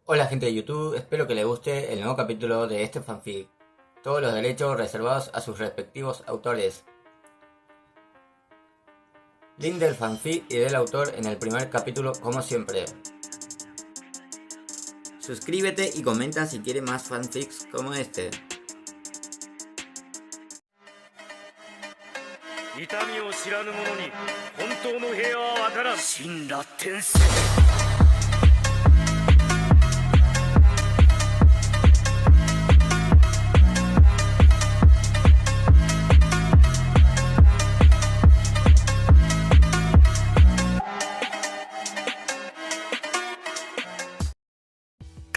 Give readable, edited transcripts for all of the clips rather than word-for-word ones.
Hola gente de YouTube, espero que les guste el nuevo capítulo de este fanfic. Todos los derechos reservados a sus respectivos autores. Link del fanfic y del autor en el primer capítulo como siempre. Suscríbete y comenta si quieres más fanfics como este. 痛みを知らぬ者に本当の平和は分からん。神羅天聖。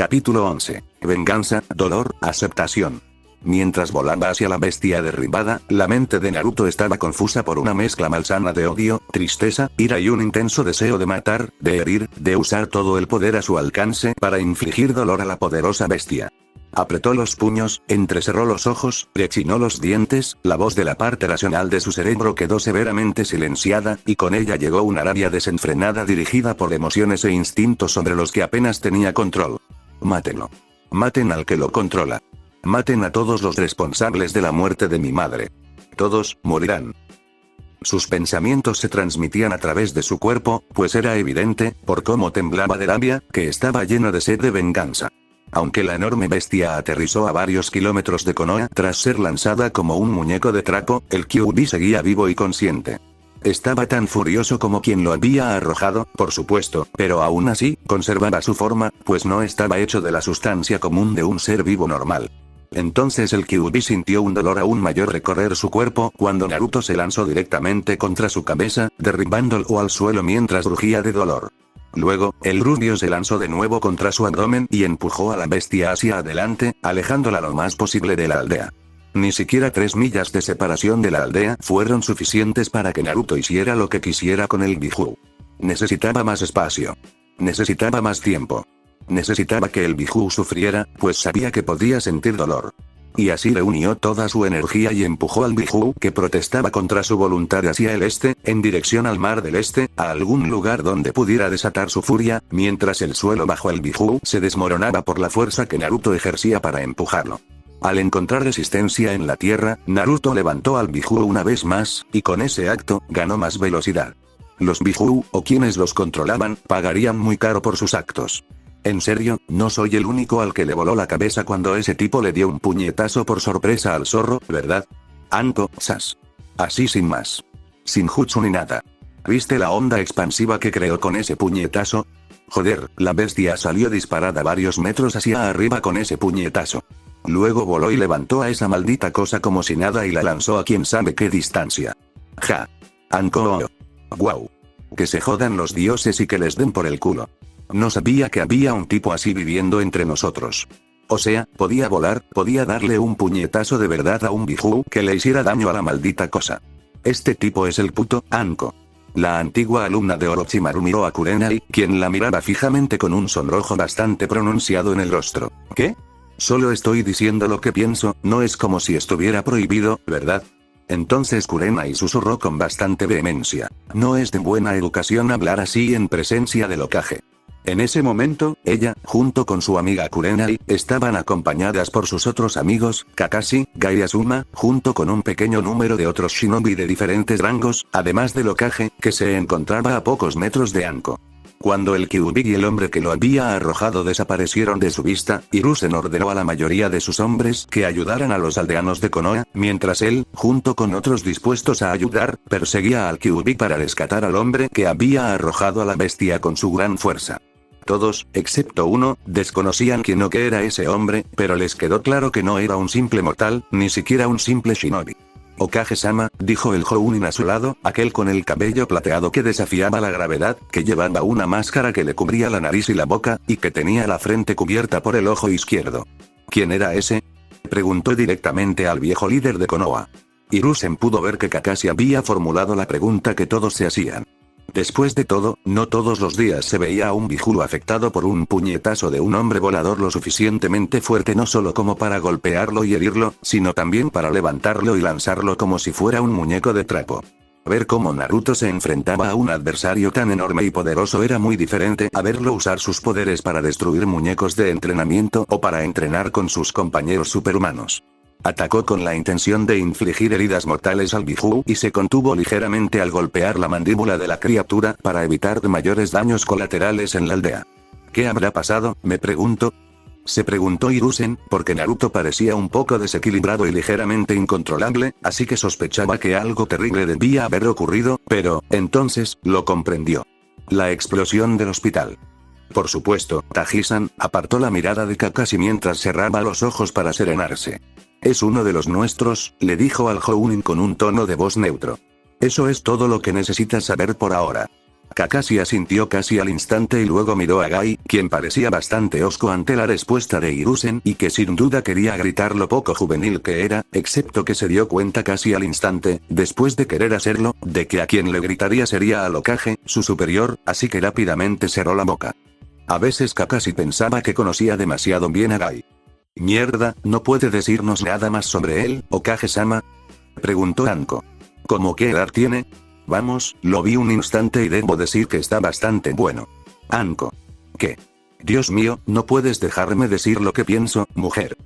Capítulo 11. Venganza, dolor, aceptación. Mientras volaba hacia la bestia derribada, la mente de Naruto estaba confusa por una mezcla malsana de odio, tristeza, ira y un intenso deseo de matar, de herir, de usar todo el poder a su alcance para infligir dolor a la poderosa bestia. Apretó los puños, entrecerró los ojos, rechinó los dientes, la voz de la parte racional de su cerebro quedó severamente silenciada, y con ella llegó una rabia desenfrenada dirigida por emociones e instintos sobre los que apenas tenía control. Mátenlo. Maten al que lo controla. Maten a todos los responsables de la muerte de mi madre. Todos morirán. Sus pensamientos se transmitían a través de su cuerpo, pues era evidente, por cómo temblaba de rabia, que estaba lleno de sed de venganza. Aunque la enorme bestia aterrizó a varios kilómetros de Konoha tras ser lanzada como un muñeco de trapo, el Kyuubi seguía vivo y consciente. Estaba tan furioso como quien lo había arrojado, por supuesto, pero aún así, conservaba su forma, pues no estaba hecho de la sustancia común de un ser vivo normal. Entonces el Kyuubi sintió un dolor aún mayor recorrer su cuerpo cuando Naruto se lanzó directamente contra su cabeza, derribándolo al suelo mientras rugía de dolor. Luego, el rubio se lanzó de nuevo contra su abdomen y empujó a la bestia hacia adelante, alejándola lo más posible de la aldea. Ni siquiera 3 millas de separación de la aldea fueron suficientes para que Naruto hiciera lo que quisiera con el Biju. Necesitaba más espacio. Necesitaba más tiempo. Necesitaba que el Biju sufriera, pues sabía que podía sentir dolor. Y así reunió toda su energía y empujó al Biju, que protestaba contra su voluntad hacia el este, en dirección al mar del este, a algún lugar donde pudiera desatar su furia, mientras el suelo bajo el Biju se desmoronaba por la fuerza que Naruto ejercía para empujarlo. Al encontrar resistencia en la tierra, Naruto levantó al Biju una vez más, y con ese acto, ganó más velocidad. Los Biju, o quienes los controlaban, pagarían muy caro por sus actos. En serio, no soy el único al que le voló la cabeza cuando ese tipo le dio un puñetazo por sorpresa al zorro, ¿verdad? Anko, sas. Así sin más. Sin jutsu ni nada. ¿Viste la onda expansiva que creó con ese puñetazo? Joder, la bestia salió disparada varios metros hacia arriba con ese puñetazo. Luego voló y levantó a esa maldita cosa como si nada y la lanzó a quién sabe qué distancia. Ja. Anko. Wow. Que se jodan los dioses y que les den por el culo. No sabía que había un tipo así viviendo entre nosotros. O sea, podía volar, podía darle un puñetazo de verdad a un Biju que le hiciera daño a la maldita cosa. Este tipo es el puto Anko. La antigua alumna de Orochimaru miró a Kurenai, quien la miraba fijamente con un sonrojo bastante pronunciado en el rostro. ¿Qué? Solo estoy diciendo lo que pienso, no es como si estuviera prohibido, ¿verdad? Entonces Kurenai susurró con bastante vehemencia. No es de buena educación hablar así en presencia del Hokage. En ese momento, ella, junto con su amiga Kurenai, estaban acompañadas por sus otros amigos, Kakashi, Gai y Asuma, junto con un pequeño número de otros shinobi de diferentes rangos, además del Hokage, que se encontraba a pocos metros de Anko. Cuando el Kyuubi y el hombre que lo había arrojado desaparecieron de su vista, Hiruzen ordenó a la mayoría de sus hombres que ayudaran a los aldeanos de Konoha, mientras él, junto con otros dispuestos a ayudar, perseguía al Kyuubi para rescatar al hombre que había arrojado a la bestia con su gran fuerza. Todos, excepto uno, desconocían quién o qué era ese hombre, pero les quedó claro que no era un simple mortal, ni siquiera un simple shinobi. Hokage-sama, dijo el Jounin a su lado, aquel con el cabello plateado que desafiaba la gravedad, que llevaba una máscara que le cubría la nariz y la boca, y que tenía la frente cubierta por el ojo izquierdo. ¿Quién era ese? Preguntó directamente al viejo líder de Konoha. Hiruzen pudo ver que Kakashi había formulado la pregunta que todos se hacían. Después de todo, no todos los días se veía a un Biju afectado por un puñetazo de un hombre volador lo suficientemente fuerte no solo como para golpearlo y herirlo, sino también para levantarlo y lanzarlo como si fuera un muñeco de trapo. Ver cómo Naruto se enfrentaba a un adversario tan enorme y poderoso era muy diferente a verlo usar sus poderes para destruir muñecos de entrenamiento o para entrenar con sus compañeros superhumanos. Atacó con la intención de infligir heridas mortales al Biju y se contuvo ligeramente al golpear la mandíbula de la criatura para evitar mayores daños colaterales en la aldea. ¿Qué habrá pasado?, me pregunto. Se preguntó Hiruzen, porque Naruto parecía un poco desequilibrado y ligeramente incontrolable, así que sospechaba que algo terrible debía haber ocurrido, pero, entonces, lo comprendió. La explosión del hospital. Por supuesto, Taji-san apartó la mirada de Kakashi mientras cerraba los ojos para serenarse. Es uno de los nuestros, le dijo al Jounin con un tono de voz neutro. Eso es todo lo que necesitas saber por ahora. Kakashi asintió casi al instante y luego miró a Gai, quien parecía bastante hosco ante la respuesta de Hiruzen y que sin duda quería gritar lo poco juvenil que era, excepto que se dio cuenta casi al instante, después de querer hacerlo, de que a quien le gritaría sería al Hokage, su superior, así que rápidamente cerró la boca. A veces Kakashi pensaba que conocía demasiado bien a Gai. «Mierda, ¿no puede decirnos nada más sobre él, Hokage-sama?», preguntó Anko. «¿Cómo qué edad tiene?». «Vamos, lo vi un instante y debo decir que está bastante bueno». «Anko». «¿Qué? Dios mío, ¿no puedes dejarme decir lo que pienso, mujer?»,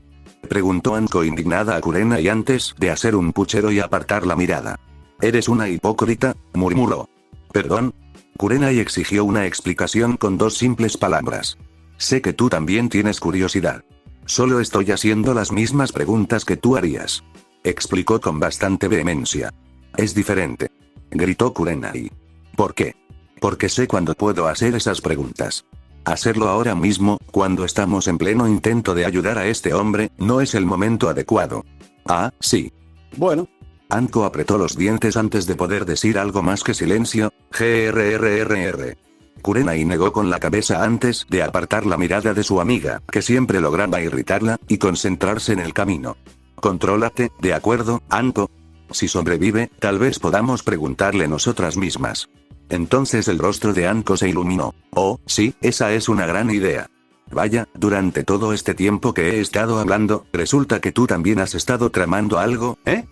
preguntó Anko indignada a Kurenai antes de hacer un puchero y apartar la mirada. «Eres una hipócrita», murmuró. «Perdón». Kurenai exigió una explicación con dos simples palabras. «Sé que tú también tienes curiosidad. Solo estoy haciendo las mismas preguntas que tú harías», explicó con bastante vehemencia. «Es diferente», gritó Kurenai. «¿Por qué?». «Porque sé cuándo puedo hacer esas preguntas. Hacerlo ahora mismo, cuando estamos en pleno intento de ayudar a este hombre, no es el momento adecuado». «Ah, sí. Bueno». Anko apretó los dientes antes de poder decir algo más que silencio. Grrrrr. Kurenai negó con la cabeza antes de apartar la mirada de su amiga, que siempre lograba irritarla, y concentrarse en el camino. «Contrólate, ¿de acuerdo, Anko? Si sobrevive, tal vez podamos preguntarle nosotras mismas». Entonces el rostro de Anko se iluminó. «Oh, sí, esa es una gran idea. Vaya, durante todo este tiempo que he estado hablando, resulta que tú también has estado tramando algo, ¿eh?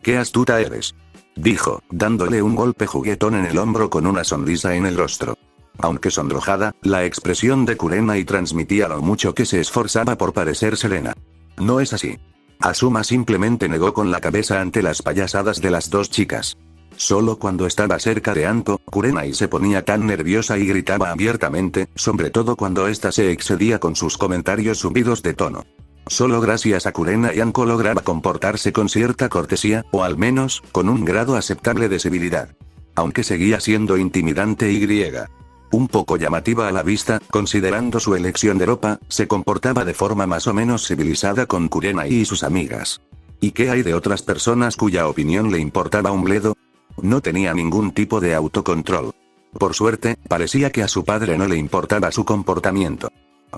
¡Qué astuta eres!», dijo, dándole un golpe juguetón en el hombro con una sonrisa en el rostro. Aunque sonrojada, la expresión de Kurenai transmitía lo mucho que se esforzaba por parecer serena. «No es así». Asuma simplemente negó con la cabeza ante las payasadas de las dos chicas. Solo cuando estaba cerca de Anko, Kurenai se ponía tan nerviosa y gritaba abiertamente, sobre todo cuando ésta se excedía con sus comentarios subidos de tono. Solo gracias a Kurenai Anko lograba comportarse con cierta cortesía, o al menos, con un grado aceptable de civilidad. Aunque seguía siendo intimidante y griega. Un poco llamativa a la vista, considerando su elección de ropa, se comportaba de forma más o menos civilizada con Kurenai y sus amigas. ¿Y qué hay de otras personas cuya opinión le importaba un bledo? No tenía ningún tipo de autocontrol. Por suerte, parecía que a su padre no le importaba su comportamiento.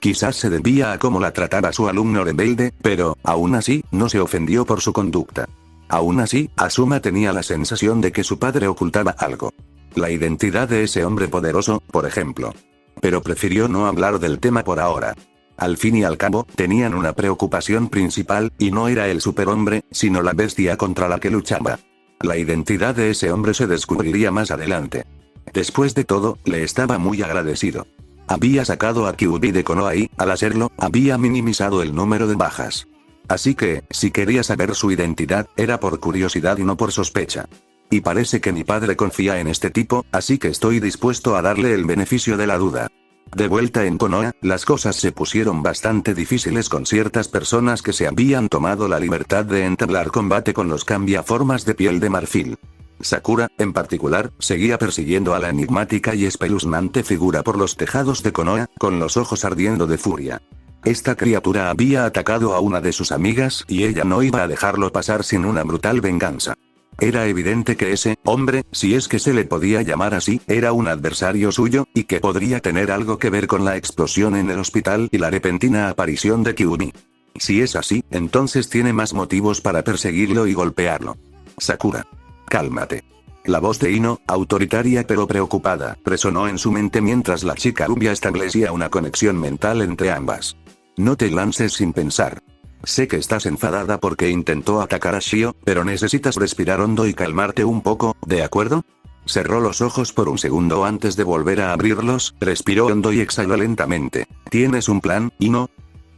Quizás se debía a cómo la trataba su alumno rebelde, pero, aún así, no se ofendió por su conducta. Aún así, Asuma tenía la sensación de que su padre ocultaba algo. La identidad de ese hombre poderoso, por ejemplo. Pero prefirió no hablar del tema por ahora. Al fin y al cabo, tenían una preocupación principal, y no era el superhombre, sino la bestia contra la que luchaba. La identidad de ese hombre se descubriría más adelante. Después de todo, le estaba muy agradecido. Había sacado a Kyuubi de Konoha y, al hacerlo, había minimizado el número de bajas. Así que, si quería saber su identidad, era por curiosidad y no por sospecha. Y parece que mi padre confía en este tipo, así que estoy dispuesto a darle el beneficio de la duda. De vuelta en Konoha, las cosas se pusieron bastante difíciles con ciertas personas que se habían tomado la libertad de entablar combate con los cambiaformas de piel de marfil. Sakura, en particular, seguía persiguiendo a la enigmática y espeluznante figura por los tejados de Konoha, con los ojos ardiendo de furia. Esta criatura había atacado a una de sus amigas y ella no iba a dejarlo pasar sin una brutal venganza. Era evidente que ese hombre, si es que se le podía llamar así, era un adversario suyo, y que podría tener algo que ver con la explosión en el hospital y la repentina aparición de Kyuubi. Si es así, entonces tiene más motivos para perseguirlo y golpearlo. Sakura. Cálmate. La voz de Ino, autoritaria pero preocupada, resonó en su mente mientras la chica rubia establecía una conexión mental entre ambas. No te lances sin pensar. Sé que estás enfadada porque intentó atacar a Shio, pero necesitas respirar hondo y calmarte un poco, ¿de acuerdo? Cerró los ojos por un segundo antes de volver a abrirlos, respiró hondo y exhaló lentamente. ¿Tienes un plan, Ino?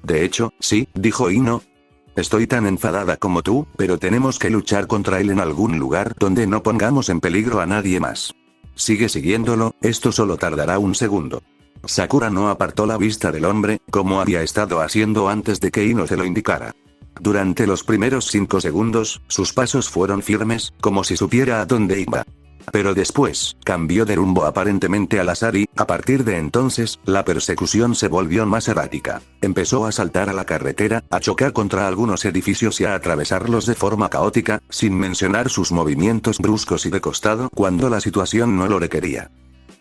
De hecho, sí, dijo Ino. Estoy tan enfadada como tú, pero tenemos que luchar contra él en algún lugar donde no pongamos en peligro a nadie más. Sigue siguiéndolo, esto solo tardará un segundo. Sakura no apartó la vista del hombre, como había estado haciendo antes de que Ino se lo indicara. Durante los primeros 5 segundos, sus pasos fueron firmes, como si supiera a dónde iba. Pero después, cambió de rumbo aparentemente al azar y, a partir de entonces, la persecución se volvió más errática. Empezó a saltar a la carretera, a chocar contra algunos edificios y a atravesarlos de forma caótica, sin mencionar sus movimientos bruscos y de costado cuando la situación no lo requería.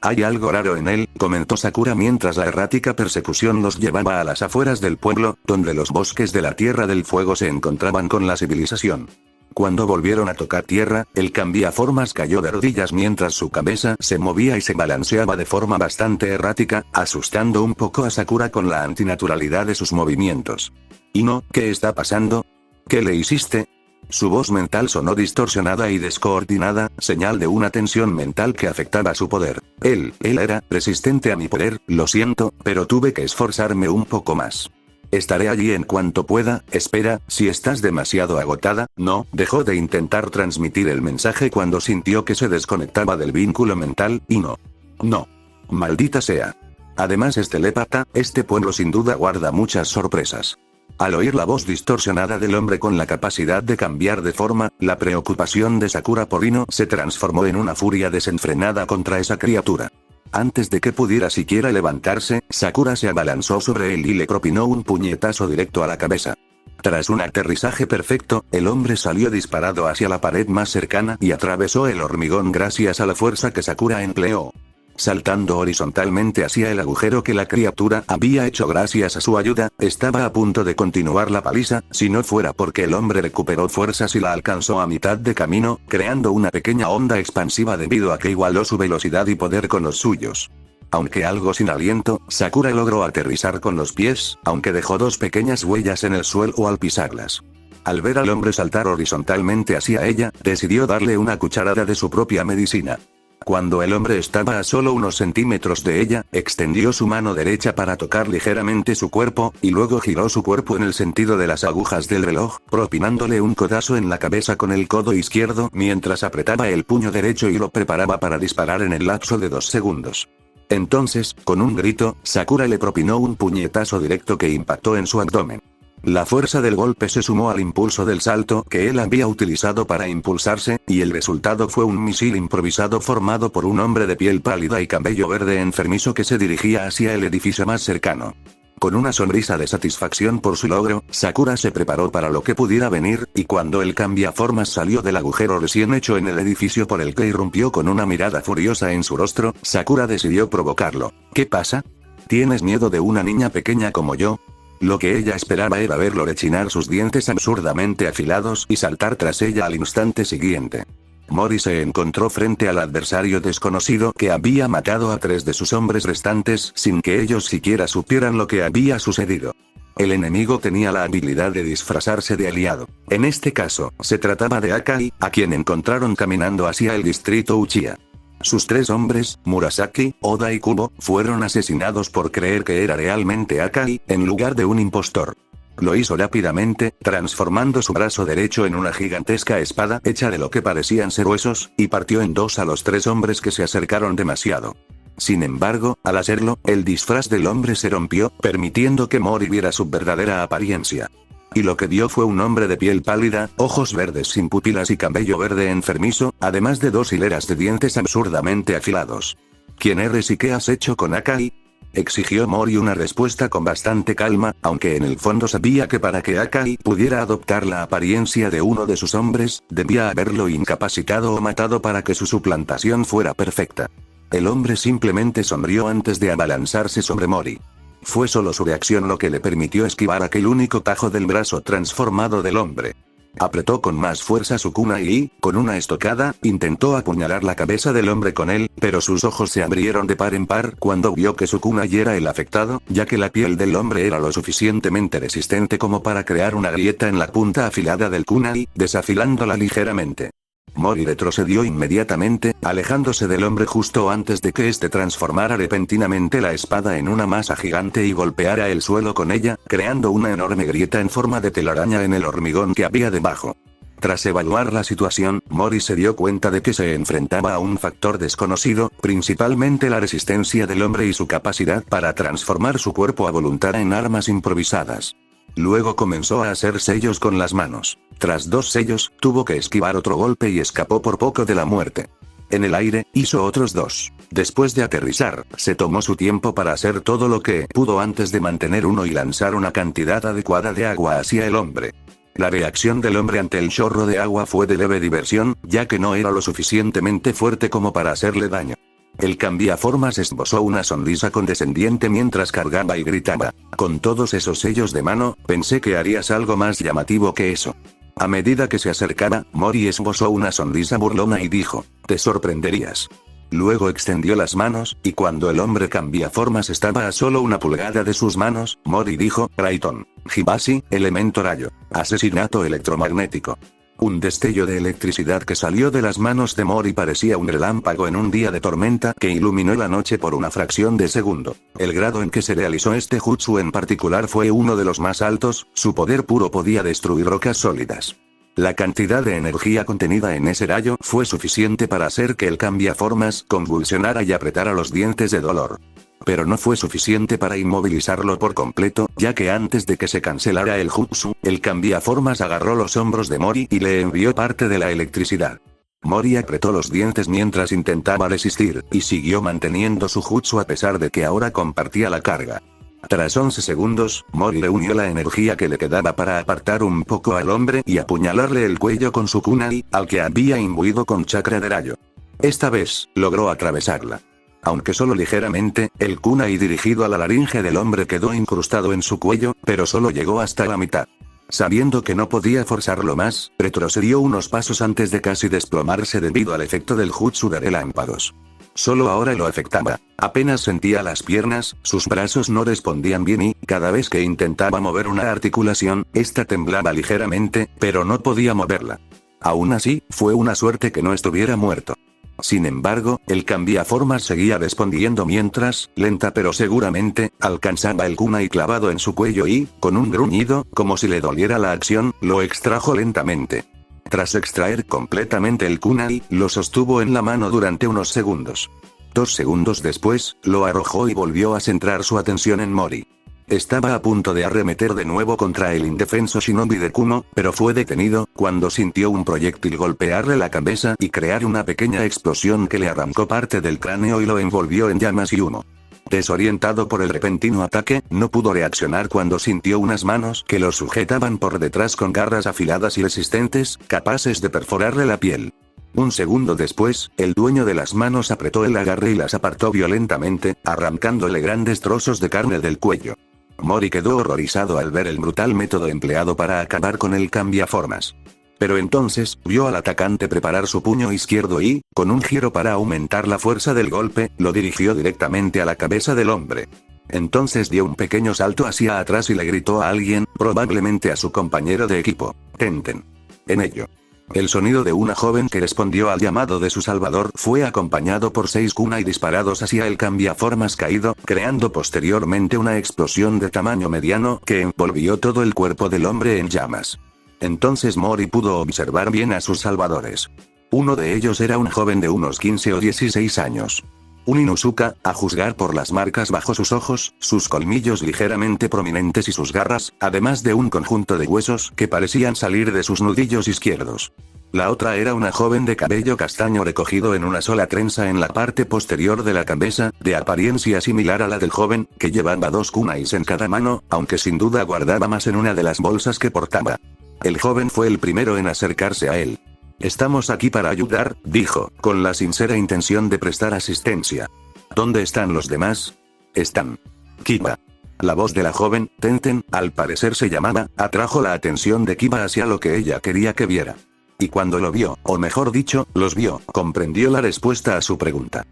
Hay algo raro en él, comentó Sakura mientras la errática persecución los llevaba a las afueras del pueblo, donde los bosques de la Tierra del Fuego se encontraban con la civilización. Cuando volvieron a tocar tierra, el cambiaformas cayó de rodillas mientras su cabeza se movía y se balanceaba de forma bastante errática, asustando un poco a Sakura con la antinaturalidad de sus movimientos. «Ino, ¿qué está pasando? ¿Qué le hiciste?» Su voz mental sonó distorsionada y descoordinada, señal de una tensión mental que afectaba su poder. Él era resistente a mi poder, lo siento, pero tuve que esforzarme un poco más. Estaré allí en cuanto pueda. Espera, si estás demasiado agotada, no, dejó de intentar transmitir el mensaje cuando sintió que se desconectaba del vínculo mental, y no. Maldita sea. Además es telépata, este pueblo sin duda guarda muchas sorpresas. Al oír la voz distorsionada del hombre con la capacidad de cambiar de forma, la preocupación de Sakura por Ino se transformó en una furia desenfrenada contra esa criatura. Antes de que pudiera siquiera levantarse, Sakura se abalanzó sobre él y le propinó un puñetazo directo a la cabeza. Tras un aterrizaje perfecto, el hombre salió disparado hacia la pared más cercana y atravesó el hormigón gracias a la fuerza que Sakura empleó. Saltando horizontalmente hacia el agujero que la criatura había hecho gracias a su ayuda, estaba a punto de continuar la paliza, si no fuera porque el hombre recuperó fuerzas y la alcanzó a mitad de camino, creando una pequeña onda expansiva debido a que igualó su velocidad y poder con los suyos. Aunque algo sin aliento, Sakura logró aterrizar con los pies, aunque dejó 2 pequeñas huellas en el suelo al pisarlas. Al ver al hombre saltar horizontalmente hacia ella, decidió darle una cucharada de su propia medicina. Cuando el hombre estaba a solo unos centímetros de ella, extendió su mano derecha para tocar ligeramente su cuerpo, y luego giró su cuerpo en el sentido de las agujas del reloj, propinándole un codazo en la cabeza con el codo izquierdo mientras apretaba el puño derecho y lo preparaba para disparar en el lapso de 2 segundos. Entonces, con un grito, Sakura le propinó un puñetazo directo que impactó en su abdomen. La fuerza del golpe se sumó al impulso del salto que él había utilizado para impulsarse, y el resultado fue un misil improvisado formado por un hombre de piel pálida y cabello verde enfermizo que se dirigía hacia el edificio más cercano. Con una sonrisa de satisfacción por su logro, Sakura se preparó para lo que pudiera venir, y cuando el cambiaformas salió del agujero recién hecho en el edificio por el que irrumpió con una mirada furiosa en su rostro, Sakura decidió provocarlo. ¿Qué pasa? ¿Tienes miedo de una niña pequeña como yo? Lo que ella esperaba era verlo rechinar sus dientes absurdamente afilados y saltar tras ella al instante siguiente. Mori se encontró frente al adversario desconocido que había matado a 3 de sus hombres restantes sin que ellos siquiera supieran lo que había sucedido. El enemigo tenía la habilidad de disfrazarse de aliado. En este caso, se trataba de Akai, a quien encontraron caminando hacia el distrito Uchiha. Sus 3 hombres, Murasaki, Oda y Kubo, fueron asesinados por creer que era realmente Akai, en lugar de un impostor. Lo hizo rápidamente, transformando su brazo derecho en una gigantesca espada hecha de lo que parecían ser huesos, y partió en 2 a los 3 hombres que se acercaron demasiado. Sin embargo, al hacerlo, el disfraz del hombre se rompió, permitiendo que Mori viera su verdadera apariencia. Y lo que vio fue un hombre de piel pálida, ojos verdes sin pupilas y cabello verde enfermizo, además de 2 hileras de dientes absurdamente afilados. ¿Quién eres y qué has hecho con Akai?, exigió Mori una respuesta con bastante calma, aunque en el fondo sabía que para que Akai pudiera adoptar la apariencia de uno de sus hombres, debía haberlo incapacitado o matado para que su suplantación fuera perfecta. El hombre simplemente sonrió antes de abalanzarse sobre Mori. Fue solo su reacción lo que le permitió esquivar aquel único tajo del brazo transformado del hombre. Apretó con más fuerza su kunai y, con una estocada, intentó apuñalar la cabeza del hombre con él, pero sus ojos se abrieron de par en par cuando vio que su kunai era el afectado, ya que la piel del hombre era lo suficientemente resistente como para crear una grieta en la punta afilada del kunai, desafilándola ligeramente. Mori retrocedió inmediatamente, alejándose del hombre justo antes de que éste transformara repentinamente la espada en una masa gigante y golpeara el suelo con ella, creando una enorme grieta en forma de telaraña en el hormigón que había debajo. Tras evaluar la situación, Mori se dio cuenta de que se enfrentaba a un factor desconocido, principalmente la resistencia del hombre y su capacidad para transformar su cuerpo a voluntad en armas improvisadas. Luego comenzó a hacer sellos con las manos. Tras 2 sellos, tuvo que esquivar otro golpe y escapó por poco de la muerte. En el aire, hizo otros 2. Después de aterrizar, se tomó su tiempo para hacer todo lo que pudo antes de mantener uno y lanzar una cantidad adecuada de agua hacia el hombre. La reacción del hombre ante el chorro de agua fue de leve diversión, ya que no era lo suficientemente fuerte como para hacerle daño. El cambiaformas esbozó una sonrisa condescendiente mientras cargaba y gritaba: «Con todos esos sellos de mano, pensé que harías algo más llamativo que eso». A medida que se acercaba, Mori esbozó una sonrisa burlona y dijo: «Te sorprenderías». Luego extendió las manos, y cuando el hombre cambiaformas estaba a solo 1 pulgada de sus manos, Mori dijo: «Raiton. Hibashi, elemento rayo. Asesinato electromagnético». Un destello de electricidad que salió de las manos de Mori parecía un relámpago en un día de tormenta que iluminó la noche por una fracción de segundo. El grado en que se realizó este jutsu en particular fue uno de los más altos, su poder puro podía destruir rocas sólidas. La cantidad de energía contenida en ese rayo fue suficiente para hacer que el cambiaformas convulsionara y apretara los dientes de dolor. Pero no fue suficiente para inmovilizarlo por completo, ya que antes de que se cancelara el jutsu, el cambiaformas agarró los hombros de Mori y le envió parte de la electricidad. Mori apretó los dientes mientras intentaba resistir, y siguió manteniendo su jutsu a pesar de que ahora compartía la carga. Tras 11 segundos, Mori reunió la energía que le quedaba para apartar un poco al hombre y apuñalarle el cuello con su kunai, al que había imbuido con chakra de rayo. Esta vez, logró atravesarla. Aunque solo ligeramente, el kunai dirigido a la laringe del hombre quedó incrustado en su cuello, pero solo llegó hasta la mitad. Sabiendo que no podía forzarlo más, retrocedió unos pasos antes de casi desplomarse debido al efecto del jutsu de relámpagos. Solo ahora lo afectaba. Apenas sentía las piernas, sus brazos no respondían bien y, cada vez que intentaba mover una articulación, esta temblaba ligeramente, pero no podía moverla. Aún así, fue una suerte que no estuviera muerto. Sin embargo, el cambiaformas seguía respondiendo mientras, lenta pero seguramente, alcanzaba el kunai clavado en su cuello y, con un gruñido, como si le doliera la acción, lo extrajo lentamente. Tras extraer completamente el kunai, lo sostuvo en la mano durante unos segundos. 2 segundos después, lo arrojó y volvió a centrar su atención en Mori. Estaba a punto de arremeter de nuevo contra el indefenso shinobi de Kuno, pero fue detenido, cuando sintió un proyectil golpearle la cabeza y crear una pequeña explosión que le arrancó parte del cráneo y lo envolvió en llamas y humo. Desorientado por el repentino ataque, no pudo reaccionar cuando sintió unas manos que lo sujetaban por detrás con garras afiladas y resistentes, capaces de perforarle la piel. Un segundo después, el dueño de las manos apretó el agarre y las apartó violentamente, arrancándole grandes trozos de carne del cuello. Mori quedó horrorizado al ver el brutal método empleado para acabar con el cambiaformas. Pero entonces, vio al atacante preparar su puño izquierdo y, con un giro para aumentar la fuerza del golpe, lo dirigió directamente a la cabeza del hombre. Entonces dio un pequeño salto hacia atrás y le gritó a alguien, probablemente a su compañero de equipo: «Tenten». En ello, el sonido de una joven que respondió al llamado de su salvador fue acompañado por 6 kunai disparados hacia el cambiaformas caído, creando posteriormente una explosión de tamaño mediano que envolvió todo el cuerpo del hombre en llamas. Entonces Mori pudo observar bien a sus salvadores. Uno de ellos era un joven de unos 15 o 16 años. Un Inuzuka, a juzgar por las marcas bajo sus ojos, sus colmillos ligeramente prominentes y sus garras, además de un conjunto de huesos que parecían salir de sus nudillos izquierdos. La otra era una joven de cabello castaño recogido en una sola trenza en la parte posterior de la cabeza, de apariencia similar a la del joven, que llevaba 2 kunais en cada mano, aunque sin duda guardaba más en una de las bolsas que portaba. El joven fue el primero en acercarse a él. «Estamos aquí para ayudar», dijo, con la sincera intención de prestar asistencia. «¿Dónde están los demás?» «Están. Kiba». La voz de la joven, Tenten, al parecer se llamaba, atrajo la atención de Kiba hacia lo que ella quería que viera. Y cuando lo vio, o mejor dicho, los vio, comprendió la respuesta a su pregunta.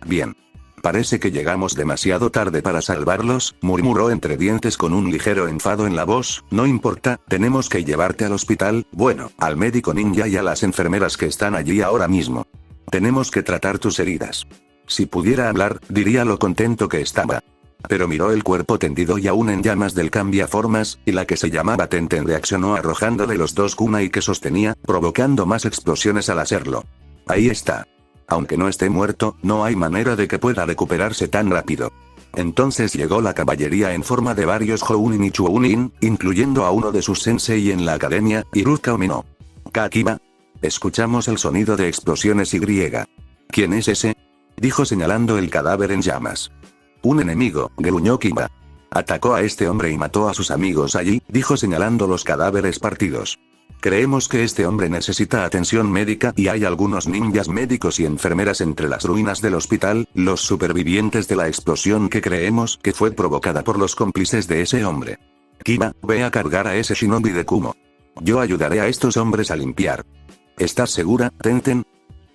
Bien. Parece que llegamos demasiado tarde para salvarlos, murmuró entre dientes con un ligero enfado en la voz. No importa, tenemos que llevarte al hospital, bueno, al médico ninja y a las enfermeras que están allí ahora mismo. Tenemos que tratar tus heridas. Si pudiera hablar, diría lo contento que estaba. Pero miró el cuerpo tendido y aún en llamas del cambiaformas, y la que se llamaba Tenten reaccionó arrojándole los dos kunai que sostenía, provocando más explosiones al hacerlo. Ahí está. Aunque no esté muerto, no hay manera de que pueda recuperarse tan rápido. Entonces llegó la caballería en forma de varios Jounin y Chuunin, incluyendo a uno de sus sensei en la academia, Iruka Omino. Kakiba. Escuchamos el sonido de explosiones y griega. ¿Quién es ese? Dijo señalando el cadáver en llamas. Un enemigo, gruñó Kiba. Atacó a este hombre y mató a sus amigos allí, dijo señalando los cadáveres partidos. Creemos que este hombre necesita atención médica y hay algunos ninjas médicos y enfermeras entre las ruinas del hospital, los supervivientes de la explosión que creemos que fue provocada por los cómplices de ese hombre. Kiba, ve a cargar a ese shinobi de Kumo. Yo ayudaré a estos hombres a limpiar. ¿Estás segura, Tenten?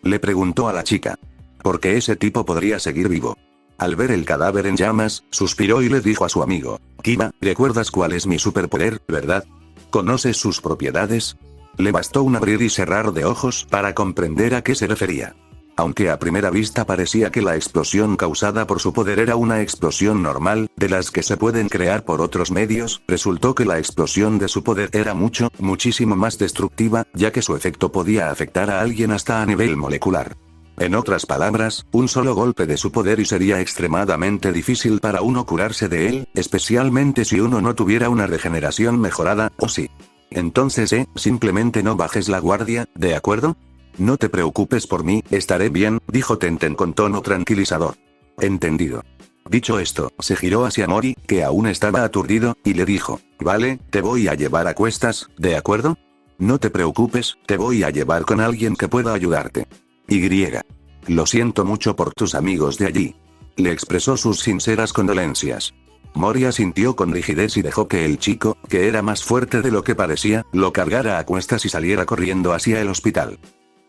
Le preguntó a la chica. Porque ese tipo podría seguir vivo. Al ver el cadáver en llamas, suspiró y le dijo a su amigo. Kiba, ¿recuerdas cuál es mi superpoder, verdad? ¿Conoces sus propiedades? Le bastó un abrir y cerrar de ojos para comprender a qué se refería. Aunque a primera vista parecía que la explosión causada por su poder era una explosión normal, de las que se pueden crear por otros medios, resultó que la explosión de su poder era muchísimo más destructiva, ya que su efecto podía afectar a alguien hasta a nivel molecular. En otras palabras, un solo golpe de su poder y sería extremadamente difícil para uno curarse de él, especialmente si uno no tuviera una regeneración mejorada, o sí. Entonces simplemente no bajes la guardia, ¿de acuerdo? No te preocupes por mí, estaré bien, dijo Tenten con tono tranquilizador. Entendido. Dicho esto, se giró hacia Mori, que aún estaba aturdido, y le dijo, vale, te voy a llevar a cuestas, ¿de acuerdo? No te preocupes, te voy a llevar con alguien que pueda ayudarte. Lo siento mucho por tus amigos de allí. Le expresó sus sinceras condolencias. Mori asintió con rigidez y dejó que el chico, que era más fuerte de lo que parecía, lo cargara a cuestas y saliera corriendo hacia el hospital.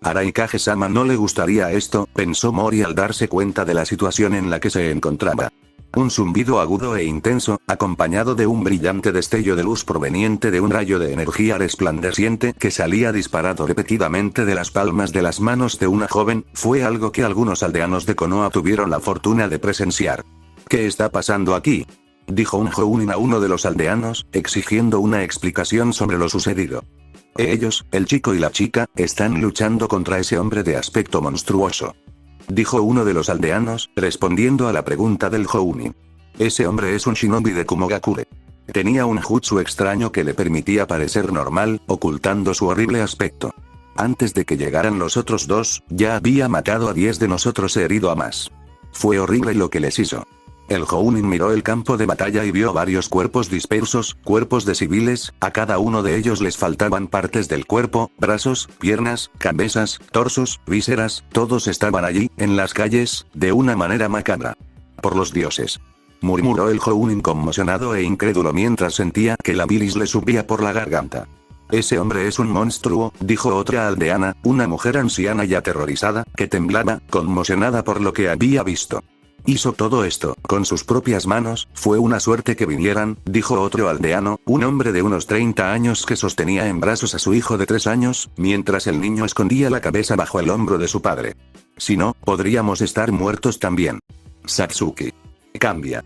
A Raikage-sama no le gustaría esto, pensó Mori al darse cuenta de la situación en la que se encontraba. Un zumbido agudo e intenso, acompañado de un brillante destello de luz proveniente de un rayo de energía resplandeciente que salía disparado repetidamente de las palmas de las manos de una joven, fue algo que algunos aldeanos de Konoha tuvieron la fortuna de presenciar. ¿Qué está pasando aquí? Dijo un Jounin a uno de los aldeanos, exigiendo una explicación sobre lo sucedido. Ellos, el chico y la chica, están luchando contra ese hombre de aspecto monstruoso. Dijo uno de los aldeanos, respondiendo a la pregunta del Jounin. Ese hombre es un shinobi de Kumogakure. Tenía un jutsu extraño que le permitía parecer normal, ocultando su horrible aspecto. Antes de que llegaran los otros dos, ya había matado a 10 de nosotros e herido a más. Fue horrible lo que les hizo. El Jounin miró el campo de batalla y vio varios cuerpos dispersos, cuerpos de civiles, a cada uno de ellos les faltaban partes del cuerpo, brazos, piernas, cabezas, torsos, vísceras, todos estaban allí, en las calles, de una manera macabra. Por los dioses. Murmuró el Jounin conmocionado e incrédulo mientras sentía que la bilis le subía por la garganta. Ese hombre es un monstruo, dijo otra aldeana, una mujer anciana y aterrorizada, que temblaba, conmocionada por lo que había visto. Hizo todo esto, con sus propias manos, fue una suerte que vinieran, dijo otro aldeano, un hombre de unos 30 años que sostenía en brazos a su hijo de 3 años, mientras el niño escondía la cabeza bajo el hombro de su padre. Si no, podríamos estar muertos también. Satsuki. Cambia.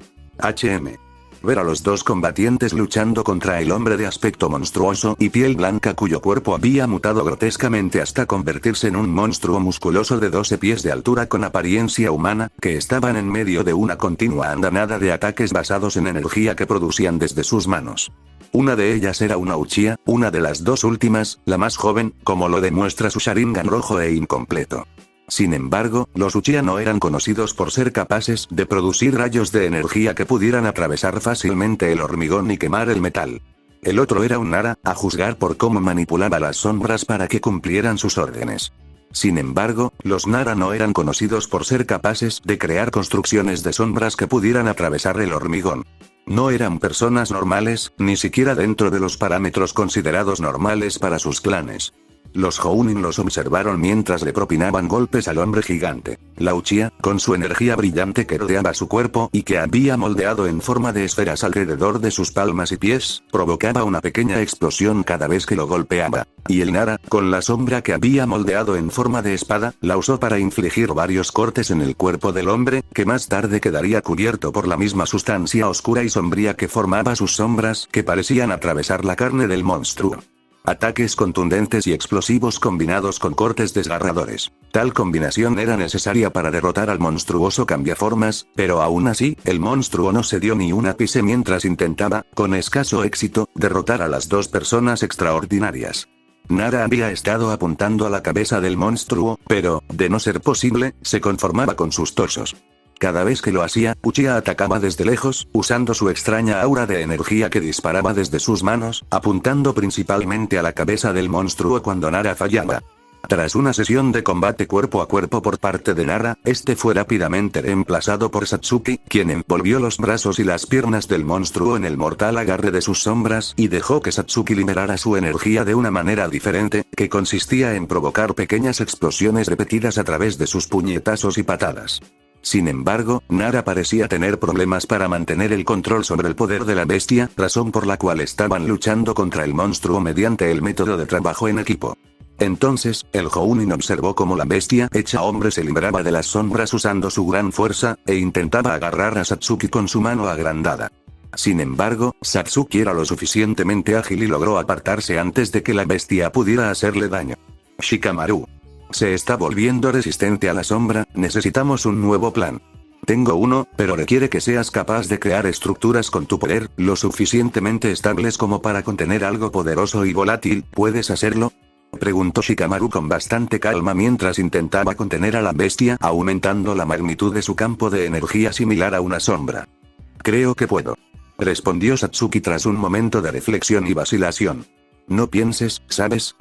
Ver a los dos combatientes luchando contra el hombre de aspecto monstruoso y piel blanca cuyo cuerpo había mutado grotescamente hasta convertirse en un monstruo musculoso de 12 pies de altura con apariencia humana, que estaban en medio de una continua andanada de ataques basados en energía que producían desde sus manos. Una de ellas era una Uchiha, una de las dos últimas, la más joven, como lo demuestra su Sharingan rojo e incompleto. Sin embargo, los Uchiha no eran conocidos por ser capaces de producir rayos de energía que pudieran atravesar fácilmente el hormigón y quemar el metal. El otro era un Nara, a juzgar por cómo manipulaba las sombras para que cumplieran sus órdenes. Sin embargo, los Nara no eran conocidos por ser capaces de crear construcciones de sombras que pudieran atravesar el hormigón. No eran personas normales, ni siquiera dentro de los parámetros considerados normales para sus clanes. Los Jounin los observaron mientras le propinaban golpes al hombre gigante. Lao Chia, con su energía brillante que rodeaba su cuerpo y que había moldeado en forma de esferas alrededor de sus palmas y pies, provocaba una pequeña explosión cada vez que lo golpeaba. Y el Nara, con la sombra que había moldeado en forma de espada, la usó para infligir varios cortes en el cuerpo del hombre, que más tarde quedaría cubierto por la misma sustancia oscura y sombría que formaba sus sombras, que parecían atravesar la carne del monstruo. Ataques contundentes y explosivos combinados con cortes desgarradores. Tal combinación era necesaria para derrotar al monstruoso cambiaformas, pero aún así, el monstruo no se dio ni un ápice mientras intentaba, con escaso éxito, derrotar a las dos personas extraordinarias. Nara había estado apuntando a la cabeza del monstruo, pero, de no ser posible, se conformaba con sus torsos. Cada vez que lo hacía, Uchiha atacaba desde lejos, usando su extraña aura de energía que disparaba desde sus manos, apuntando principalmente a la cabeza del monstruo cuando Nara fallaba. Tras una sesión de combate cuerpo a cuerpo por parte de Nara, este fue rápidamente reemplazado por Satsuki, quien envolvió los brazos y las piernas del monstruo en el mortal agarre de sus sombras y dejó que Satsuki liberara su energía de una manera diferente, que consistía en provocar pequeñas explosiones repetidas a través de sus puñetazos y patadas. Sin embargo, Nara parecía tener problemas para mantener el control sobre el poder de la bestia, razón por la cual estaban luchando contra el monstruo mediante el método de trabajo en equipo. Entonces, el Jounin observó cómo la bestia hecha hombre se liberaba de las sombras usando su gran fuerza, e intentaba agarrar a Satsuki con su mano agrandada. Sin embargo, Satsuki era lo suficientemente ágil y logró apartarse antes de que la bestia pudiera hacerle daño. Shikamaru. Se está volviendo resistente a la sombra, necesitamos un nuevo plan. Tengo uno, pero requiere que seas capaz de crear estructuras con tu poder, lo suficientemente estables como para contener algo poderoso y volátil, ¿puedes hacerlo? Preguntó Shikamaru con bastante calma mientras intentaba contener a la bestia, aumentando la magnitud de su campo de energía similar a una sombra. Creo que puedo. Respondió Satsuki tras un momento de reflexión y vacilación. No pienses, ¿sabes?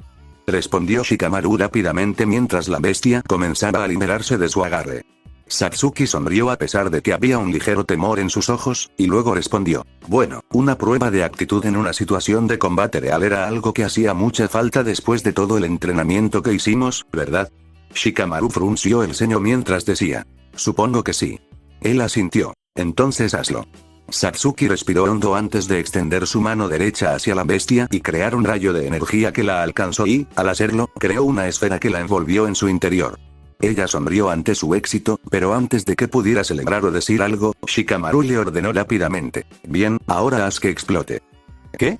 Respondió Shikamaru rápidamente mientras la bestia comenzaba a liberarse de su agarre. Satsuki sonrió a pesar de que había un ligero temor en sus ojos, y luego respondió, bueno, una prueba de actitud en una situación de combate real era algo que hacía mucha falta después de todo el entrenamiento que hicimos, ¿verdad? Shikamaru frunció el ceño mientras decía, supongo que sí. Él asintió, entonces hazlo. Satsuki respiró hondo antes de extender su mano derecha hacia la bestia y crear un rayo de energía que la alcanzó y, al hacerlo, creó una esfera que la envolvió en su interior. Ella sonrió ante su éxito, pero antes de que pudiera celebrar o decir algo, Shikamaru le ordenó rápidamente, bien, ahora haz que explote. ¿Qué?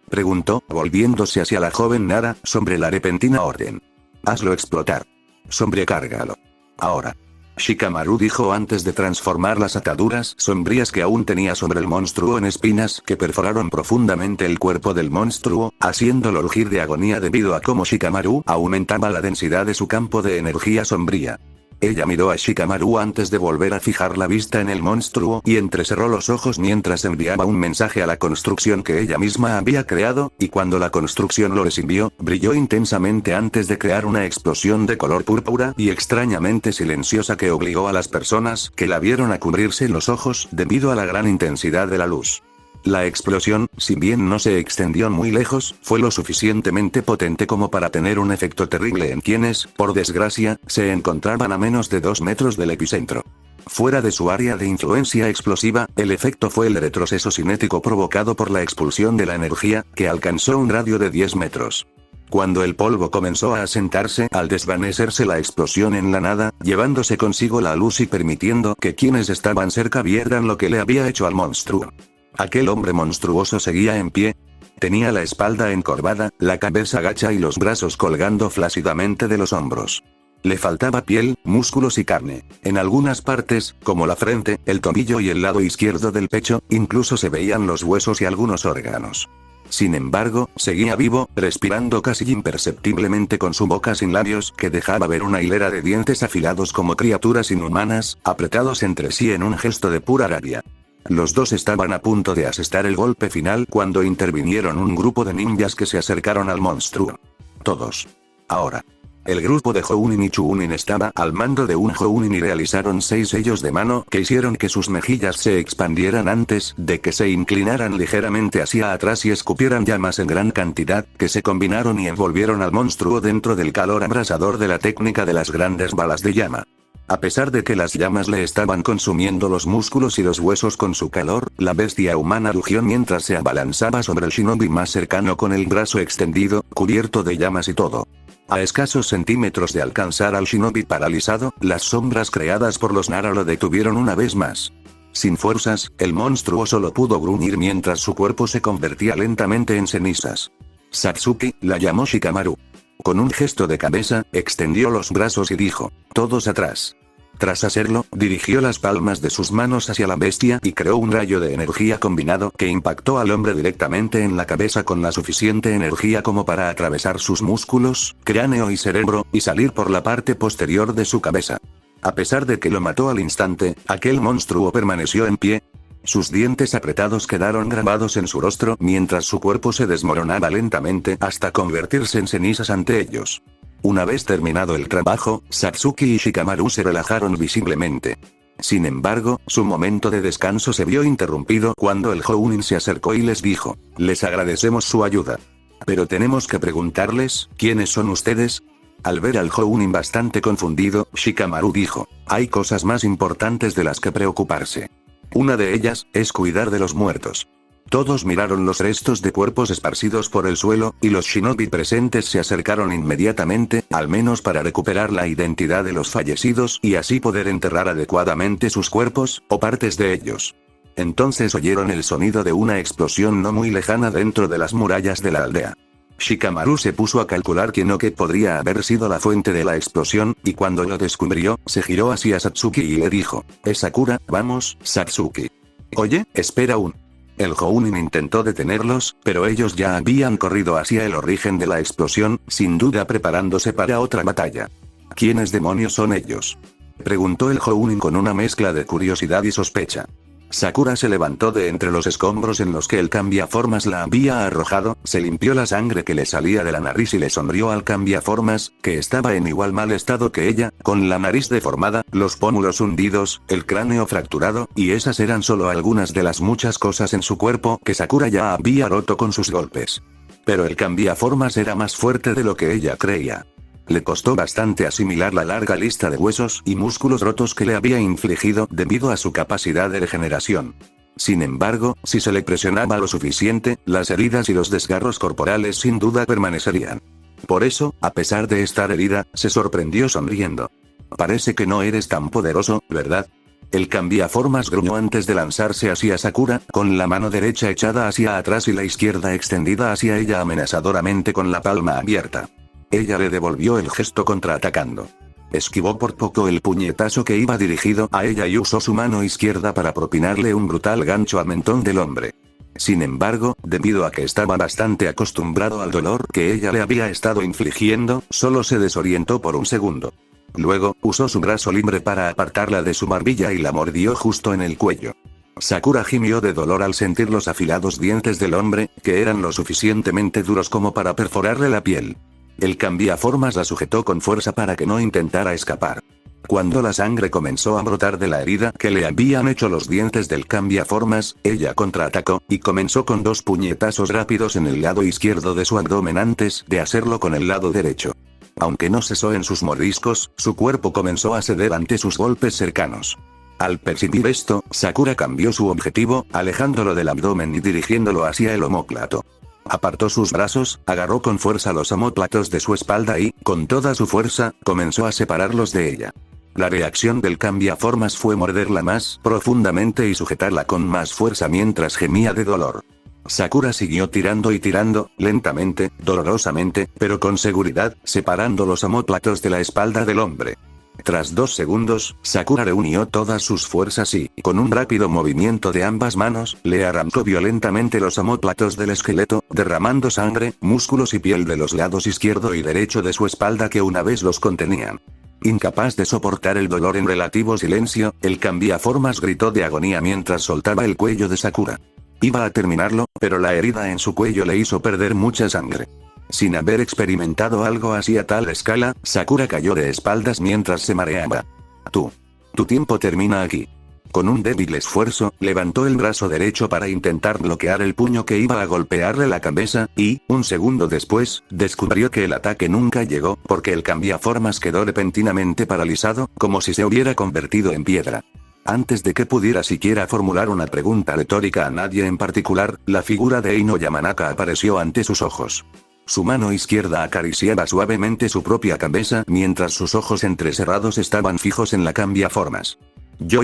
Preguntó, volviéndose hacia la joven Nara, sobre la repentina orden. Hazlo explotar. Sobrecárgalo. Ahora. Shikamaru dijo antes de transformar las ataduras sombrías que aún tenía sobre el monstruo en espinas que perforaron profundamente el cuerpo del monstruo, haciéndolo rugir de agonía debido a cómo Shikamaru aumentaba la densidad de su campo de energía sombría. Ella miró a Shikamaru antes de volver a fijar la vista en el monstruo y entrecerró los ojos mientras enviaba un mensaje a la construcción que ella misma había creado, y cuando la construcción lo recibió, brilló intensamente antes de crear una explosión de color púrpura y extrañamente silenciosa que obligó a las personas que la vieron a cubrirse los ojos debido a la gran intensidad de la luz. La explosión, si bien no se extendió muy lejos, fue lo suficientemente potente como para tener un efecto terrible en quienes, por desgracia, se encontraban a menos de 2 metros del epicentro. Fuera de su área de influencia explosiva, el efecto fue el retroceso cinético provocado por la expulsión de la energía, que alcanzó un radio de 10 metros. Cuando el polvo comenzó a asentarse al desvanecerse la explosión en la nada, llevándose consigo la luz y permitiendo que quienes estaban cerca vieran lo que le había hecho al monstruo. Aquel hombre monstruoso seguía en pie. Tenía la espalda encorvada, la cabeza gacha y los brazos colgando flácidamente de los hombros. Le faltaba piel, músculos y carne. En algunas partes, como la frente, el tobillo y el lado izquierdo del pecho, incluso se veían los huesos y algunos órganos. Sin embargo, seguía vivo, respirando casi imperceptiblemente con su boca sin labios que dejaba ver una hilera de dientes afilados como criaturas inhumanas, apretados entre sí en un gesto de pura rabia. Los dos estaban a punto de asestar el golpe final cuando intervinieron un grupo de ninjas que se acercaron al monstruo. Todos. Ahora. El grupo de Jounin y Chunin estaba al mando de un Jounin y realizaron 6 sellos de mano que hicieron que sus mejillas se expandieran antes de que se inclinaran ligeramente hacia atrás y escupieran llamas en gran cantidad, que se combinaron y envolvieron al monstruo dentro del calor abrasador de la técnica de las grandes balas de llama. A pesar de que las llamas le estaban consumiendo los músculos y los huesos con su calor, la bestia humana rugió mientras se abalanzaba sobre el shinobi más cercano con el brazo extendido, cubierto de llamas y todo. A escasos centímetros de alcanzar al shinobi paralizado, las sombras creadas por los Nara lo detuvieron una vez más. Sin fuerzas, el monstruo solo pudo gruñir mientras su cuerpo se convertía lentamente en cenizas. Satsuki la llamó Shikamaru. Con un gesto de cabeza, extendió los brazos y dijo, «Todos atrás». Tras hacerlo, dirigió las palmas de sus manos hacia la bestia y creó un rayo de energía combinado que impactó al hombre directamente en la cabeza con la suficiente energía como para atravesar sus músculos, cráneo y cerebro, y salir por la parte posterior de su cabeza. A pesar de que lo mató al instante, aquel monstruo permaneció en pie. Sus dientes apretados quedaron grabados en su rostro mientras su cuerpo se desmoronaba lentamente hasta convertirse en cenizas ante ellos. Una vez terminado el trabajo, Satsuki y Shikamaru se relajaron visiblemente. Sin embargo, su momento de descanso se vio interrumpido cuando el Jounin se acercó y les dijo, «Les agradecemos su ayuda. Pero tenemos que preguntarles, ¿quiénes son ustedes?». Al ver al Jounin bastante confundido, Shikamaru dijo, «Hay cosas más importantes de las que preocuparse. Una de ellas, es cuidar de los muertos». Todos miraron los restos de cuerpos esparcidos por el suelo, y los shinobi presentes se acercaron inmediatamente, al menos para recuperar la identidad de los fallecidos y así poder enterrar adecuadamente sus cuerpos, o partes de ellos. Entonces oyeron el sonido de una explosión no muy lejana dentro de las murallas de la aldea. Shikamaru se puso a calcular quién o qué podría haber sido la fuente de la explosión, y cuando lo descubrió, se giró hacia Satsuki y le dijo, «Es Sakura, vamos, Satsuki». «Oye, espera un...». El Jounin intentó detenerlos, pero ellos ya habían corrido hacia el origen de la explosión, sin duda preparándose para otra batalla. ¿Quiénes demonios son ellos?, preguntó el Jounin con una mezcla de curiosidad y sospecha. Sakura se levantó de entre los escombros en los que el cambiaformas la había arrojado, se limpió la sangre que le salía de la nariz y le sonrió al cambiaformas, que estaba en igual mal estado que ella, con la nariz deformada, los pómulos hundidos, el cráneo fracturado, y esas eran solo algunas de las muchas cosas en su cuerpo que Sakura ya había roto con sus golpes. Pero el cambiaformas era más fuerte de lo que ella creía. Le costó bastante asimilar la larga lista de huesos y músculos rotos que le había infligido debido a su capacidad de regeneración. Sin embargo, si se le presionaba lo suficiente, las heridas y los desgarros corporales sin duda permanecerían. Por eso, a pesar de estar herida, se sorprendió sonriendo. «Parece que no eres tan poderoso, ¿verdad?». El cambiaformas gruñó antes de lanzarse hacia Sakura, con la mano derecha echada hacia atrás y la izquierda extendida hacia ella amenazadoramente con la palma abierta. Ella le devolvió el gesto contraatacando. Esquivó por poco el puñetazo que iba dirigido a ella y usó su mano izquierda para propinarle un brutal gancho al mentón del hombre. Sin embargo, debido a que estaba bastante acostumbrado al dolor que ella le había estado infligiendo, solo se desorientó por un segundo. Luego, usó su brazo libre para apartarla de su barbilla y la mordió justo en el cuello. Sakura gimió de dolor al sentir los afilados dientes del hombre, que eran lo suficientemente duros como para perforarle la piel. El cambiaformas la sujetó con fuerza para que no intentara escapar. Cuando la sangre comenzó a brotar de la herida que le habían hecho los dientes del cambiaformas, ella contraatacó, y comenzó con 2 puñetazos rápidos en el lado izquierdo de su abdomen antes de hacerlo con el lado derecho. Aunque no cesó en sus mordiscos, su cuerpo comenzó a ceder ante sus golpes cercanos. Al percibir esto, Sakura cambió su objetivo, alejándolo del abdomen y dirigiéndolo hacia el omóplato. Apartó sus brazos, agarró con fuerza los omóplatos de su espalda y, con toda su fuerza, comenzó a separarlos de ella. La reacción del cambiaformas fue morderla más profundamente y sujetarla con más fuerza mientras gemía de dolor. Sakura siguió tirando y tirando, lentamente, dolorosamente, pero con seguridad, separando los omóplatos de la espalda del hombre. Tras 2 segundos, Sakura reunió todas sus fuerzas y, con un rápido movimiento de ambas manos, le arrancó violentamente los omóplatos del esqueleto, derramando sangre, músculos y piel de los lados izquierdo y derecho de su espalda que una vez los contenían. Incapaz de soportar el dolor en relativo silencio, el cambiaformas gritó de agonía mientras soltaba el cuello de Sakura. Iba a terminarlo, pero la herida en su cuello le hizo perder mucha sangre. Sin haber experimentado algo así a tal escala, Sakura cayó de espaldas mientras se mareaba. Tu tiempo termina aquí. Con un débil esfuerzo, levantó el brazo derecho para intentar bloquear el puño que iba a golpearle la cabeza, y, un segundo después, descubrió que el ataque nunca llegó, porque el cambiaformas quedó repentinamente paralizado, como si se hubiera convertido en piedra. Antes de que pudiera siquiera formular una pregunta retórica a nadie en particular, la figura de Ino Yamanaka apareció ante sus ojos. Su mano izquierda acariciaba suavemente su propia cabeza mientras sus ojos entrecerrados estaban fijos en la cambiaformas. Yo.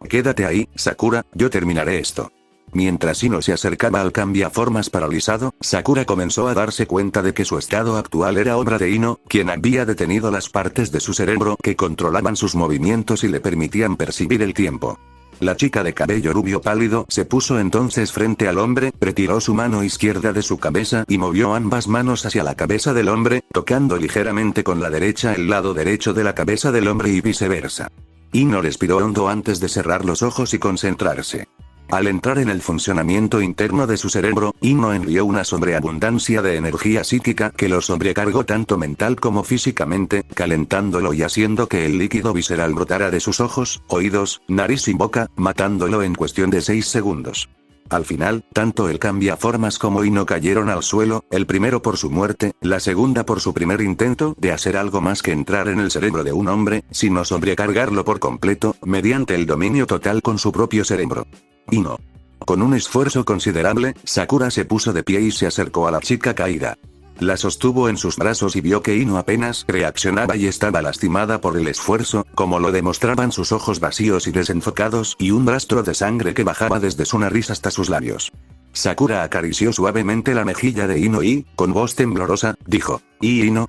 Quédate ahí, Sakura, yo terminaré esto. Mientras Ino se acercaba al cambiaformas paralizado, Sakura comenzó a darse cuenta de que su estado actual era obra de Ino, quien había detenido las partes de su cerebro que controlaban sus movimientos y le permitían percibir el tiempo. La chica de cabello rubio pálido se puso entonces frente al hombre, retiró su mano izquierda de su cabeza y movió ambas manos hacia la cabeza del hombre, tocando ligeramente con la derecha el lado derecho de la cabeza del hombre y viceversa. Ino respiró hondo antes de cerrar los ojos y concentrarse. Al entrar en el funcionamiento interno de su cerebro, Ino envió una sobreabundancia de energía psíquica que lo sobrecargó tanto mental como físicamente, calentándolo y haciendo que el líquido visceral brotara de sus ojos, oídos, nariz y boca, matándolo en cuestión de 6 segundos. Al final, tanto el cambiaformas como Ino cayeron al suelo, el primero por su muerte, la segunda por su primer intento de hacer algo más que entrar en el cerebro de un hombre, sino sobrecargarlo por completo, mediante el dominio total con su propio cerebro. Ino. Con un esfuerzo considerable, Sakura se puso de pie y se acercó a la chica caída. La sostuvo en sus brazos y vio que Ino apenas reaccionaba y estaba lastimada por el esfuerzo, como lo demostraban sus ojos vacíos y desenfocados y un rastro de sangre que bajaba desde su nariz hasta sus labios. Sakura acarició suavemente la mejilla de Ino y, con voz temblorosa, dijo, Ino,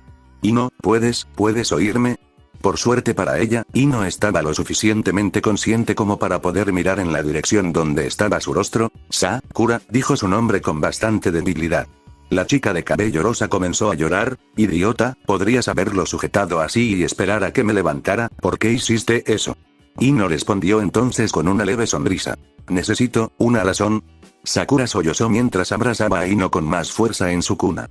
¿puedes oírme? Por suerte para ella, Ino estaba lo suficientemente consciente como para poder mirar en la dirección donde estaba su rostro. Sakura, dijo su nombre con bastante debilidad. La chica de cabello rosa comenzó a llorar. Idiota, podrías haberlo sujetado así y esperar a que me levantara, ¿por qué hiciste eso? Ino respondió entonces con una leve sonrisa. Necesito una razón. Sakura sollozó mientras abrazaba a Ino con más fuerza en su cuna.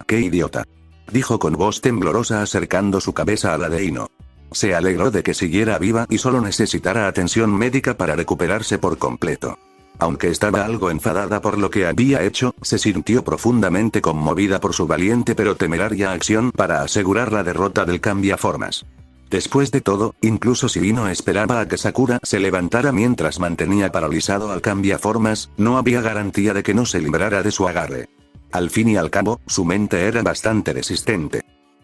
¡Qué idiota!, dijo con voz temblorosa acercando su cabeza a la de Ino. Se alegró de que siguiera viva y solo necesitara atención médica para recuperarse por completo. Aunque estaba algo enfadada por lo que había hecho, se sintió profundamente conmovida por su valiente pero temeraria acción para asegurar la derrota del cambiaformas. Después de todo, incluso si Ino esperaba a que Sakura se levantara mientras mantenía paralizado al cambiaformas, no había garantía de que no se librara de su agarre. Al fin y al cabo, su mente era bastante resistente.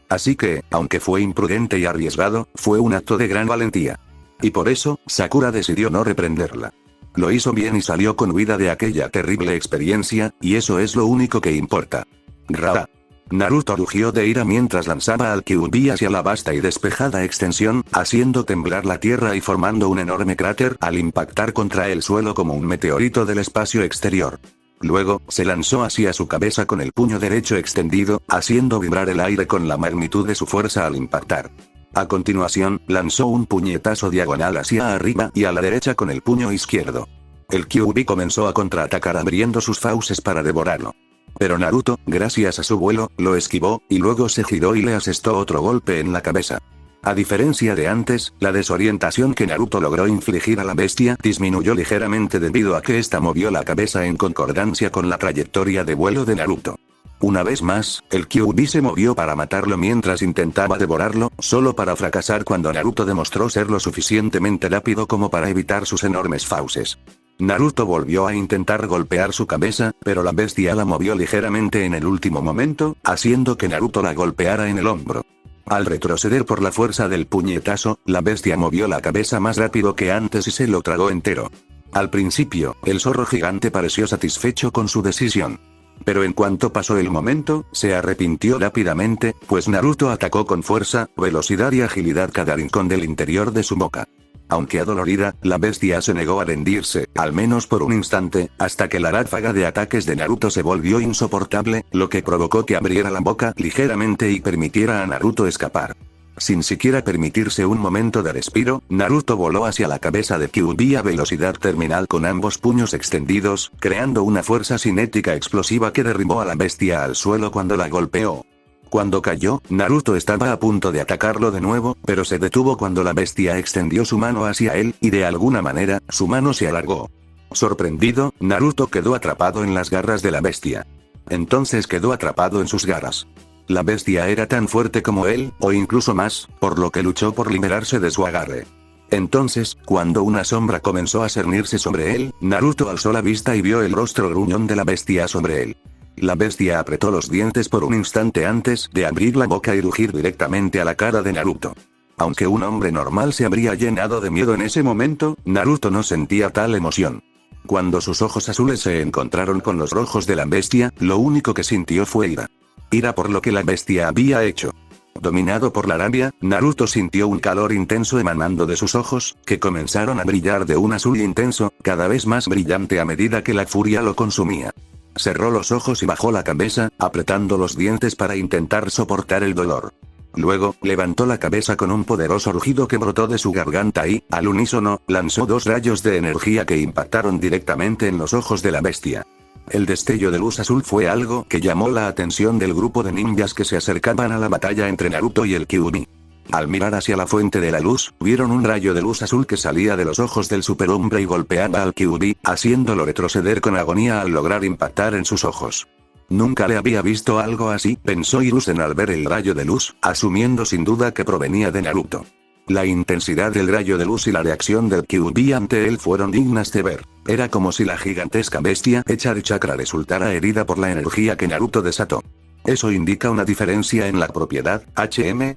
Así que, aunque fue imprudente y arriesgado, fue un acto de gran valentía. Y por eso, Sakura decidió no reprenderla. Lo hizo bien y salió con vida de aquella terrible experiencia, y eso es lo único que importa. Ra. Naruto rugió de ira mientras lanzaba al Kyuubi hacia la vasta y despejada extensión, haciendo temblar la tierra y formando un enorme cráter al impactar contra el suelo como un meteorito del espacio exterior. Luego, se lanzó hacia su cabeza con el puño derecho extendido, haciendo vibrar el aire con la magnitud de su fuerza al impactar. A continuación, lanzó un puñetazo diagonal hacia arriba y a la derecha con el puño izquierdo. El Kyuubi comenzó a contraatacar abriendo sus fauces para devorarlo. Pero Naruto, gracias a su vuelo, lo esquivó, y luego se giró y le asestó otro golpe en la cabeza. A diferencia de antes, la desorientación que Naruto logró infligir a la bestia disminuyó ligeramente debido a que ésta movió la cabeza en concordancia con la trayectoria de vuelo de Naruto. Una vez más, el Kyuubi se movió para matarlo mientras intentaba devorarlo, solo para fracasar cuando Naruto demostró ser lo suficientemente rápido como para evitar sus enormes fauces. Naruto volvió a intentar golpear su cabeza, pero la bestia la movió ligeramente en el último momento, haciendo que Naruto la golpeara en el hombro. Al retroceder por la fuerza del puñetazo, la bestia movió la cabeza más rápido que antes y se lo tragó entero. Al principio, el zorro gigante pareció satisfecho con su decisión. Pero en cuanto pasó el momento, se arrepintió rápidamente, pues Naruto atacó con fuerza, velocidad y agilidad cada rincón del interior de su boca. Aunque adolorida, la bestia se negó a rendirse, al menos por un instante, hasta que la ráfaga de ataques de Naruto se volvió insoportable, lo que provocó que abriera la boca ligeramente y permitiera a Naruto escapar. Sin siquiera permitirse un momento de respiro, Naruto voló hacia la cabeza de Kyuubi a velocidad terminal con ambos puños extendidos, creando una fuerza cinética explosiva que derribó a la bestia al suelo cuando la golpeó. Cuando cayó, Naruto estaba a punto de atacarlo de nuevo, pero se detuvo cuando la bestia extendió su mano hacia él, y de alguna manera, su mano se alargó. Sorprendido, Naruto quedó atrapado en las garras de la bestia. Entonces quedó atrapado en sus garras. La bestia era tan fuerte como él, o incluso más, por lo que luchó por liberarse de su agarre. Entonces, cuando una sombra comenzó a cernirse sobre él, Naruto alzó la vista y vio el rostro gruñón de la bestia sobre él. La bestia apretó los dientes por un instante antes de abrir la boca y rugir directamente a la cara de Naruto. Aunque un hombre normal se habría llenado de miedo en ese momento, Naruto no sentía tal emoción. Cuando sus ojos azules se encontraron con los rojos de la bestia, lo único que sintió fue ira. Ira por lo que la bestia había hecho. Dominado por la rabia, Naruto sintió un calor intenso emanando de sus ojos, que comenzaron a brillar de un azul intenso, cada vez más brillante a medida que la furia lo consumía. Cerró los ojos y bajó la cabeza, apretando los dientes para intentar soportar el dolor. Luego, levantó la cabeza con un poderoso rugido que brotó de su garganta y, al unísono, lanzó 2 rayos de energía que impactaron directamente en los ojos de la bestia. El destello de luz azul fue algo que llamó la atención del grupo de ninjas que se acercaban a la batalla entre Naruto y el Kyuubi. Al mirar hacia la fuente de la luz, vieron un rayo de luz azul que salía de los ojos del superhombre y golpeaba al Kyuubi, haciéndolo retroceder con agonía al lograr impactar en sus ojos. Nunca le había visto algo así, pensó Hiruzen al ver el rayo de luz, asumiendo sin duda que provenía de Naruto. La intensidad del rayo de luz y la reacción del Kyuubi ante él fueron dignas de ver. Era como si la gigantesca bestia hecha de chakra resultara herida por la energía que Naruto desató. Eso indica una diferencia en la propiedad,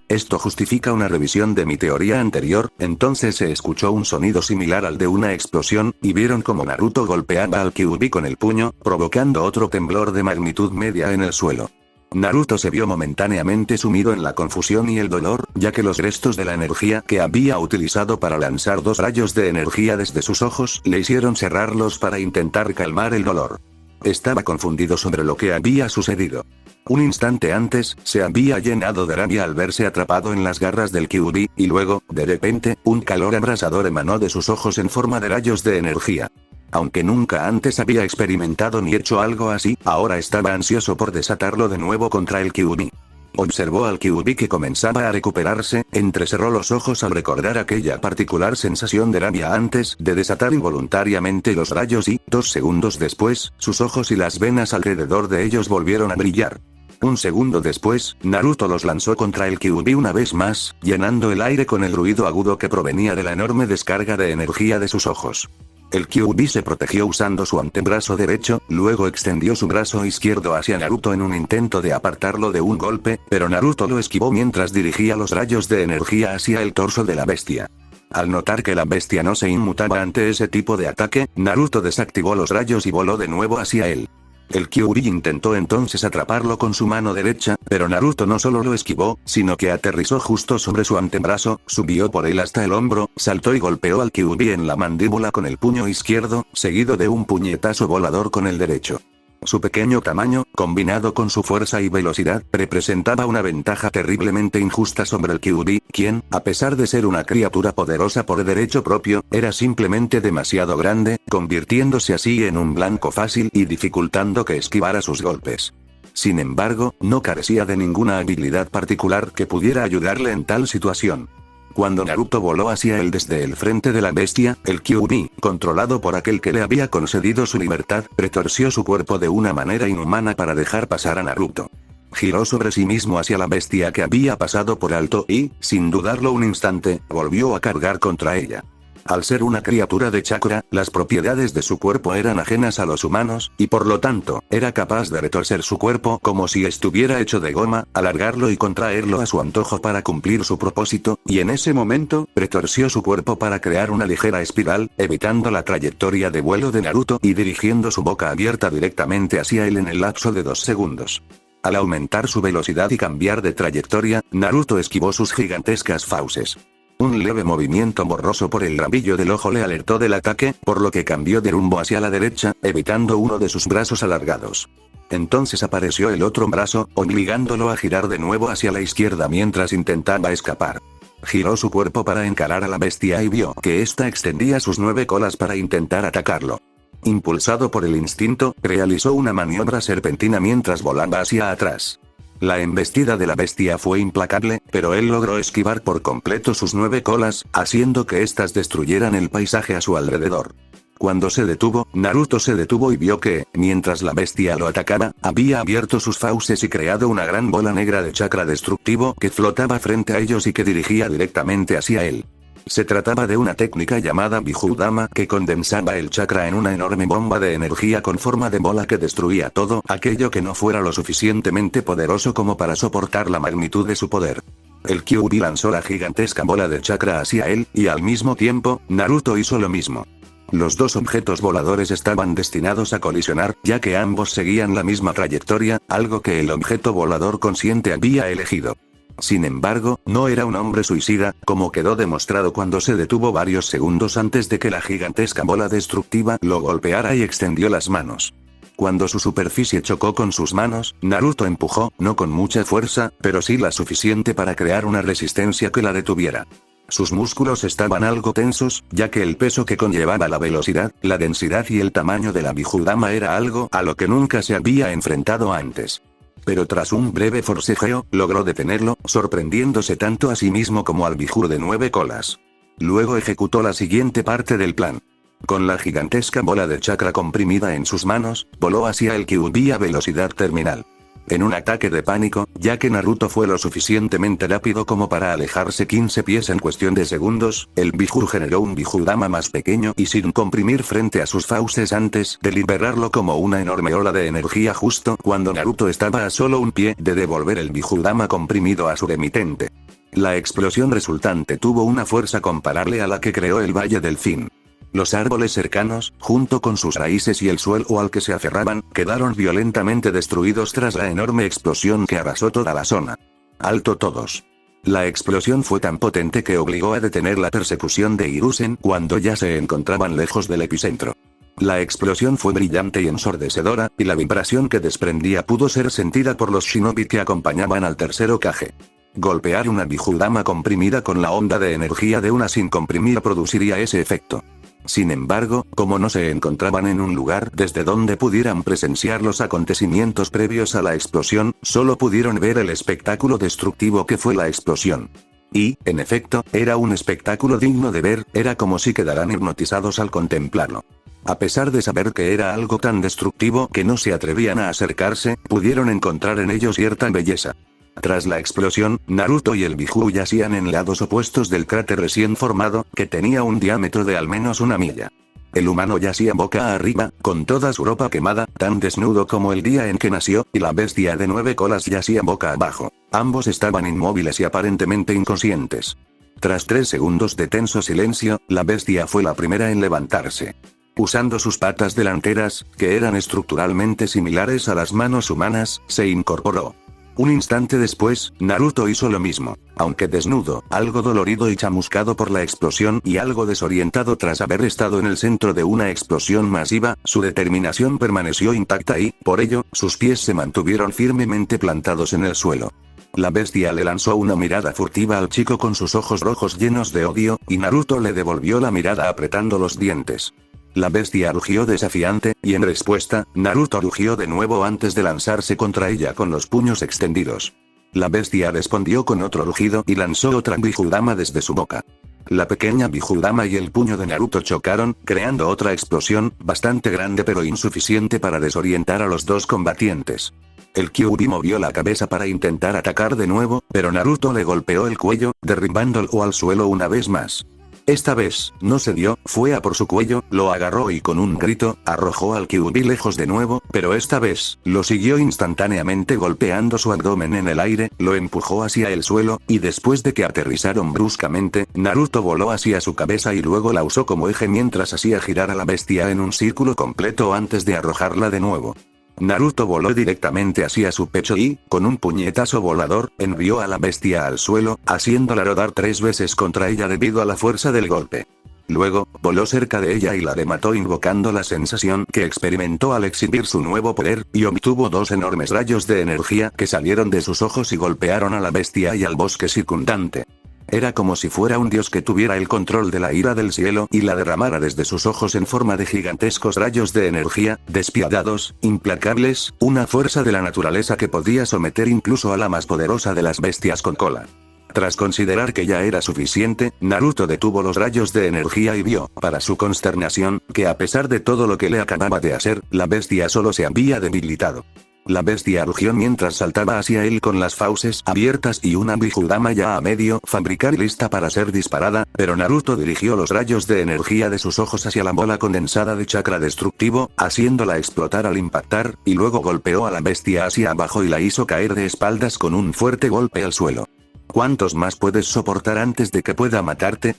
esto justifica una revisión de mi teoría anterior. Entonces se escuchó un sonido similar al de una explosión, y vieron como Naruto golpeaba al Kyuubi con el puño, provocando otro temblor de magnitud media en el suelo. Naruto se vio momentáneamente sumido en la confusión y el dolor, ya que los restos de la energía que había utilizado para lanzar 2 rayos de energía desde sus ojos le hicieron cerrarlos para intentar calmar el dolor. Estaba confundido sobre lo que había sucedido. Un instante antes, se había llenado de rabia al verse atrapado en las garras del Kyuubi, y luego, de repente, un calor abrasador emanó de sus ojos en forma de rayos de energía. Aunque nunca antes había experimentado ni hecho algo así, ahora estaba ansioso por desatarlo de nuevo contra el Kyuubi. Observó al Kyuubi que comenzaba a recuperarse, entrecerró los ojos al recordar aquella particular sensación de rabia antes de desatar involuntariamente los rayos y, 2 segundos después, sus ojos y las venas alrededor de ellos volvieron a brillar. Un segundo después, Naruto los lanzó contra el Kyuubi una vez más, llenando el aire con el ruido agudo que provenía de la enorme descarga de energía de sus ojos. El Kyuubi se protegió usando su antebrazo derecho, luego extendió su brazo izquierdo hacia Naruto en un intento de apartarlo de un golpe, pero Naruto lo esquivó mientras dirigía los rayos de energía hacia el torso de la bestia. Al notar que la bestia no se inmutaba ante ese tipo de ataque, Naruto desactivó los rayos y voló de nuevo hacia él. El Kyuubi intentó entonces atraparlo con su mano derecha, pero Naruto no solo lo esquivó, sino que aterrizó justo sobre su antebrazo, subió por él hasta el hombro, saltó y golpeó al Kyuubi en la mandíbula con el puño izquierdo, seguido de un puñetazo volador con el derecho. Su pequeño tamaño, combinado con su fuerza y velocidad, representaba una ventaja terriblemente injusta sobre el Kyuubi, quien, a pesar de ser una criatura poderosa por derecho propio, era simplemente demasiado grande, convirtiéndose así en un blanco fácil y dificultando que esquivara sus golpes. Sin embargo, no carecía de ninguna habilidad particular que pudiera ayudarle en tal situación. Cuando Naruto voló hacia él desde el frente de la bestia, el Kyuubi, controlado por aquel que le había concedido su libertad, retorció su cuerpo de una manera inhumana para dejar pasar a Naruto. Giró sobre sí mismo hacia la bestia que había pasado por alto y, sin dudarlo un instante, volvió a cargar contra ella. Al ser una criatura de chakra, las propiedades de su cuerpo eran ajenas a los humanos, y por lo tanto, era capaz de retorcer su cuerpo como si estuviera hecho de goma, alargarlo y contraerlo a su antojo para cumplir su propósito, y en ese momento, retorció su cuerpo para crear una ligera espiral, evitando la trayectoria de vuelo de Naruto y dirigiendo su boca abierta directamente hacia él en el lapso de 2 segundos. Al aumentar su velocidad y cambiar de trayectoria, Naruto esquivó sus gigantescas fauces. Un leve movimiento borroso por el rabillo del ojo le alertó del ataque, por lo que cambió de rumbo hacia la derecha, evitando uno de sus brazos alargados. Entonces apareció el otro brazo, obligándolo a girar de nuevo hacia la izquierda mientras intentaba escapar. Giró su cuerpo para encarar a la bestia y vio que ésta extendía sus 9 colas para intentar atacarlo. Impulsado por el instinto, realizó una maniobra serpentina mientras volaba hacia atrás. La embestida de la bestia fue implacable, pero él logró esquivar por completo sus 9 colas, haciendo que éstas destruyeran el paisaje a su alrededor. Cuando se detuvo, Naruto se detuvo y vio que, mientras la bestia lo atacaba, había abierto sus fauces y creado una gran bola negra de chakra destructivo que flotaba frente a ellos y que dirigía directamente hacia él. Se trataba de una técnica llamada Bijudama que condensaba el chakra en una enorme bomba de energía con forma de bola que destruía todo aquello que no fuera lo suficientemente poderoso como para soportar la magnitud de su poder. El Kyuubi lanzó la gigantesca bola de chakra hacia él, y al mismo tiempo, Naruto hizo lo mismo. Los dos objetos voladores estaban destinados a colisionar, ya que ambos seguían la misma trayectoria, algo que el objeto volador consciente había elegido. Sin embargo, no era un hombre suicida, como quedó demostrado cuando se detuvo varios segundos antes de que la gigantesca bola destructiva lo golpeara y extendió las manos. Cuando su superficie chocó con sus manos, Naruto empujó, no con mucha fuerza, pero sí la suficiente para crear una resistencia que la detuviera. Sus músculos estaban algo tensos, ya que el peso que conllevaba la velocidad, la densidad y el tamaño de la Bijudama era algo a lo que nunca se había enfrentado antes. Pero tras un breve forcejeo, logró detenerlo, sorprendiéndose tanto a sí mismo como al Bijuu de 9 colas. Luego ejecutó la siguiente parte del plan. Con la gigantesca bola de chakra comprimida en sus manos, voló hacia el Kyuubi a velocidad terminal. En un ataque de pánico, ya que Naruto fue lo suficientemente rápido como para alejarse 15 pies en cuestión de segundos, el Bijuu generó un Bijudama más pequeño y sin comprimir frente a sus fauces antes de liberarlo como una enorme ola de energía justo cuando Naruto estaba a solo un pie de devolver el Bijudama comprimido a su emitente. La explosión resultante tuvo una fuerza comparable a la que creó el Valle del Fin. Los árboles cercanos, junto con sus raíces y el suelo al que se aferraban, quedaron violentamente destruidos tras la enorme explosión que arrasó toda la zona. ¡Alto todos! La explosión fue tan potente que obligó a detener la persecución de Hiruzen cuando ya se encontraban lejos del epicentro. La explosión fue brillante y ensordecedora, y la vibración que desprendía pudo ser sentida por los shinobi que acompañaban al tercer Hokage. Golpear una Bijudama comprimida con la onda de energía de una sin comprimir produciría ese efecto. Sin embargo, como no se encontraban en un lugar desde donde pudieran presenciar los acontecimientos previos a la explosión, solo pudieron ver el espectáculo destructivo que fue la explosión. Y, en efecto, era un espectáculo digno de ver, era como si quedaran hipnotizados al contemplarlo. A pesar de saber que era algo tan destructivo que no se atrevían a acercarse, pudieron encontrar en ello cierta belleza. Tras la explosión, Naruto y el Bijuu yacían en lados opuestos del cráter recién formado, que tenía un diámetro de al menos 1 milla. El humano yacía boca arriba, con toda su ropa quemada, tan desnudo como el día en que nació, y la bestia de 9 colas yacía boca abajo. Ambos estaban inmóviles y aparentemente inconscientes. Tras 3 segundos de tenso silencio, la bestia fue la primera en levantarse. Usando sus patas delanteras, que eran estructuralmente similares a las manos humanas, se incorporó. Un instante después, Naruto hizo lo mismo. Aunque desnudo, algo dolorido y chamuscado por la explosión y algo desorientado tras haber estado en el centro de una explosión masiva, su determinación permaneció intacta y, por ello, sus pies se mantuvieron firmemente plantados en el suelo. La bestia le lanzó una mirada furtiva al chico con sus ojos rojos llenos de odio, y Naruto le devolvió la mirada apretando los dientes. La bestia rugió desafiante, y en respuesta, Naruto rugió de nuevo antes de lanzarse contra ella con los puños extendidos. La bestia respondió con otro rugido y lanzó otra Bijudama desde su boca. La pequeña Bijudama y el puño de Naruto chocaron, creando otra explosión, bastante grande pero insuficiente para desorientar a los dos combatientes. El Kyuubi movió la cabeza para intentar atacar de nuevo, pero Naruto le golpeó el cuello, derribándolo al suelo una vez más. Esta vez, no se dio, fue a por su cuello, lo agarró y con un grito, arrojó al Kyuubi lejos de nuevo, pero esta vez, lo siguió instantáneamente golpeando su abdomen en el aire, lo empujó hacia el suelo, y después de que aterrizaron bruscamente, Naruto voló hacia su cabeza y luego la usó como eje mientras hacía girar a la bestia en un círculo completo antes de arrojarla de nuevo. Naruto voló directamente hacia su pecho y, con un puñetazo volador, envió a la bestia al suelo, haciéndola rodar 3 veces contra ella debido a la fuerza del golpe. Luego, voló cerca de ella y la remató invocando la sensación que experimentó al exhibir su nuevo poder, y obtuvo 2 enormes rayos de energía que salieron de sus ojos y golpearon a la bestia y al bosque circundante. Era como si fuera un dios que tuviera el control de la ira del cielo y la derramara desde sus ojos en forma de gigantescos rayos de energía, despiadados, implacables, una fuerza de la naturaleza que podía someter incluso a la más poderosa de las bestias con cola. Tras considerar que ya era suficiente, Naruto detuvo los rayos de energía y vio, para su consternación, que a pesar de todo lo que le acababa de hacer, la bestia solo se había debilitado. La bestia rugió mientras saltaba hacia él con las fauces abiertas y una Bijudama ya a medio fabricar y lista para ser disparada, pero Naruto dirigió los rayos de energía de sus ojos hacia la bola condensada de chakra destructivo, haciéndola explotar al impactar, y luego golpeó a la bestia hacia abajo y la hizo caer de espaldas con un fuerte golpe al suelo. ¿Cuántos más puedes soportar antes de que pueda matarte?,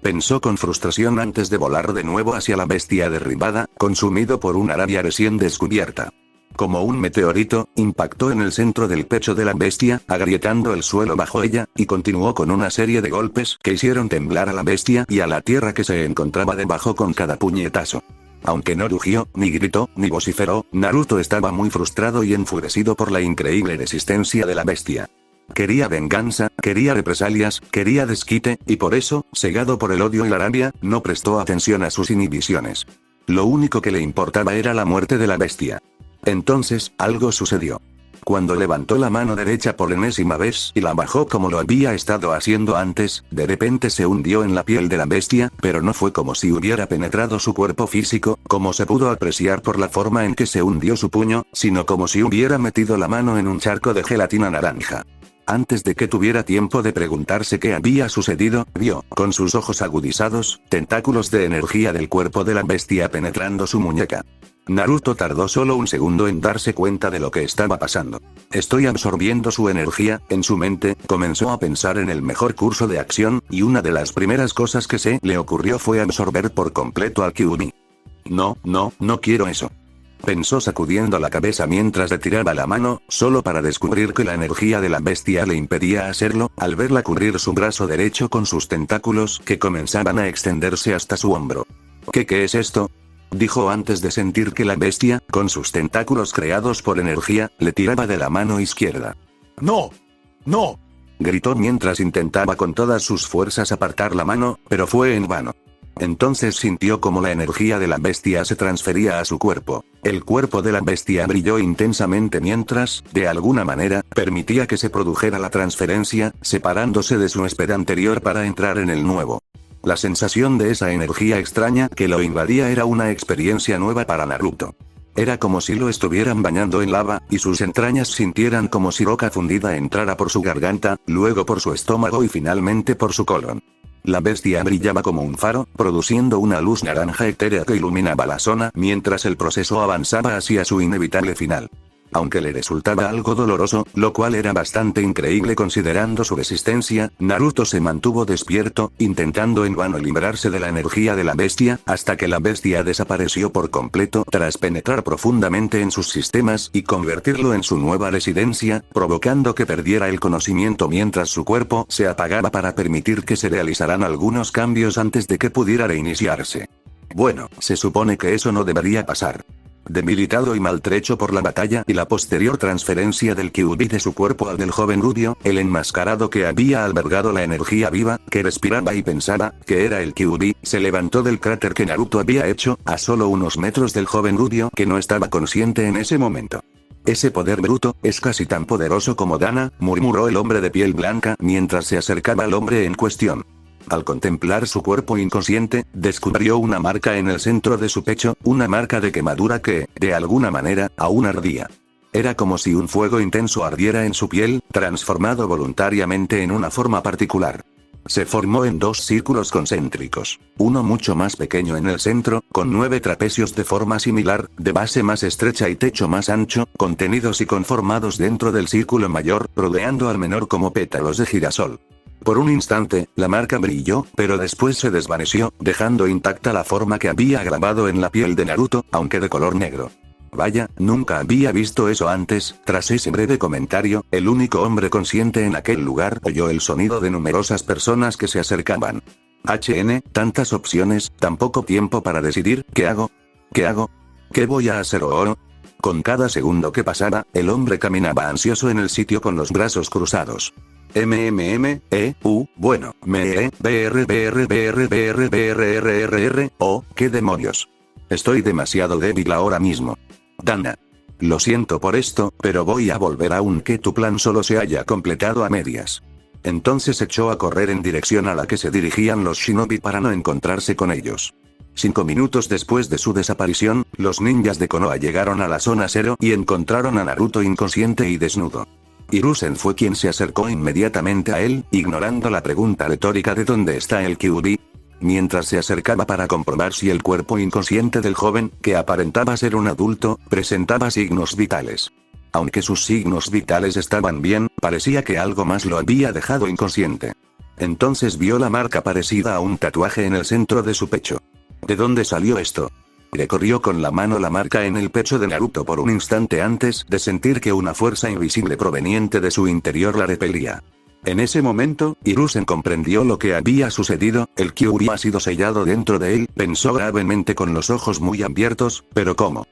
pensó con frustración antes de volar de nuevo hacia la bestia derribada, consumido por una rabia recién descubierta. Como un meteorito, impactó en el centro del pecho de la bestia, agrietando el suelo bajo ella, y continuó con una serie de golpes que hicieron temblar a la bestia y a la tierra que se encontraba debajo con cada puñetazo. Aunque no rugió, ni gritó, ni vociferó, Naruto estaba muy frustrado y enfurecido por la increíble resistencia de la bestia. Quería venganza, quería represalias, quería desquite, y por eso, cegado por el odio y la rabia, no prestó atención a sus inhibiciones. Lo único que le importaba era la muerte de la bestia. Entonces, algo sucedió. Cuando levantó la mano derecha por enésima vez y la bajó como lo había estado haciendo antes, de repente se hundió en la piel de la bestia, pero no fue como si hubiera penetrado su cuerpo físico, como se pudo apreciar por la forma en que se hundió su puño, sino como si hubiera metido la mano en un charco de gelatina naranja. Antes de que tuviera tiempo de preguntarse qué había sucedido, vio, con sus ojos agudizados, tentáculos de energía del cuerpo de la bestia penetrando su muñeca. Naruto tardó solo un segundo en darse cuenta de lo que estaba pasando. Estoy absorbiendo su energía, en su mente, comenzó a pensar en el mejor curso de acción, y una de las primeras cosas que se le ocurrió fue absorber por completo al Kyuubi. No quiero eso. Pensó sacudiendo la cabeza mientras retiraba la mano, solo para descubrir que la energía de la bestia le impedía hacerlo, al verla cubrir su brazo derecho con sus tentáculos que comenzaban a extenderse hasta su hombro. ¿Qué es esto?, dijo antes de sentir que la bestia, con sus tentáculos creados por energía, le tiraba de la mano izquierda. ¡No! Gritó mientras intentaba con todas sus fuerzas apartar la mano, pero fue en vano. Entonces sintió como la energía de la bestia se transfería a su cuerpo. El cuerpo de la bestia brilló intensamente mientras, de alguna manera, permitía que se produjera la transferencia, separándose de su huésped anterior para entrar en el nuevo. La sensación de esa energía extraña que lo invadía era una experiencia nueva para Naruto. Era como si lo estuvieran bañando en lava, y sus entrañas sintieran como si roca fundida entrara por su garganta, luego por su estómago y finalmente por su colon. La bestia brillaba como un faro, produciendo una luz naranja etérea que iluminaba la zona mientras el proceso avanzaba hacia su inevitable final. Aunque le resultaba algo doloroso, lo cual era bastante increíble considerando su resistencia, Naruto se mantuvo despierto, intentando en vano librarse de la energía de la bestia, hasta que la bestia desapareció por completo tras penetrar profundamente en sus sistemas y convertirlo en su nueva residencia, provocando que perdiera el conocimiento mientras su cuerpo se apagaba para permitir que se realizaran algunos cambios antes de que pudiera reiniciarse. Bueno, se supone que eso no debería pasar. Debilitado y maltrecho por la batalla y la posterior transferencia del Kyuubi de su cuerpo al del joven rubio, el enmascarado que había albergado la energía viva, que respiraba y pensaba que era el Kyuubi, se levantó del cráter que Naruto había hecho, a solo unos metros del joven rubio que no estaba consciente en ese momento. Ese poder bruto, es casi tan poderoso como Dana, murmuró el hombre de piel blanca mientras se acercaba al hombre en cuestión. Al contemplar su cuerpo inconsciente, descubrió una marca en el centro de su pecho, una marca de quemadura que, de alguna manera, aún ardía. Era como si un fuego intenso ardiera en su piel, transformado voluntariamente en una forma particular. Se formó en 2 círculos concéntricos, uno mucho más pequeño en el centro, con 9 trapecios de forma similar, de base más estrecha y techo más ancho, contenidos y conformados dentro del círculo mayor, rodeando al menor como pétalos de girasol. Por un instante, la marca brilló, pero después se desvaneció, dejando intacta la forma que había grabado en la piel de Naruto, aunque de color negro. Vaya, nunca había visto eso antes. Tras ese breve comentario, el único hombre consciente en aquel lugar oyó el sonido de numerosas personas que se acercaban. Tantas opciones, tan poco tiempo para decidir, ¿qué hago? ¿Qué hago? ¿Qué voy a hacer ahora? Con cada segundo que pasaba, el hombre caminaba ansioso en el sitio con los brazos cruzados. Bueno, oh, qué demonios. Estoy demasiado débil ahora mismo. Dana. Lo siento por esto, pero voy a volver aunque tu plan solo se haya completado a medias. Entonces echó a correr en dirección a la que se dirigían los shinobi para no encontrarse con ellos. 5 minutos después de su desaparición, los ninjas de Konoha llegaron a la zona 0 y encontraron a Naruto inconsciente y desnudo. Hiruzen fue quien se acercó inmediatamente a él, ignorando la pregunta retórica de dónde está el Kyuubi. Mientras se acercaba para comprobar si el cuerpo inconsciente del joven, que aparentaba ser un adulto, presentaba signos vitales. Aunque sus signos vitales estaban bien, parecía que algo más lo había dejado inconsciente. Entonces vio la marca parecida a un tatuaje en el centro de su pecho. ¿De dónde salió esto? Recorrió con la mano la marca en el pecho de Naruto por un instante antes de sentir que una fuerza invisible proveniente de su interior la repelía. En ese momento, Hiruzen comprendió lo que había sucedido, el Kyuubi ha sido sellado dentro de él, pensó gravemente con los ojos muy abiertos, pero ¿cómo?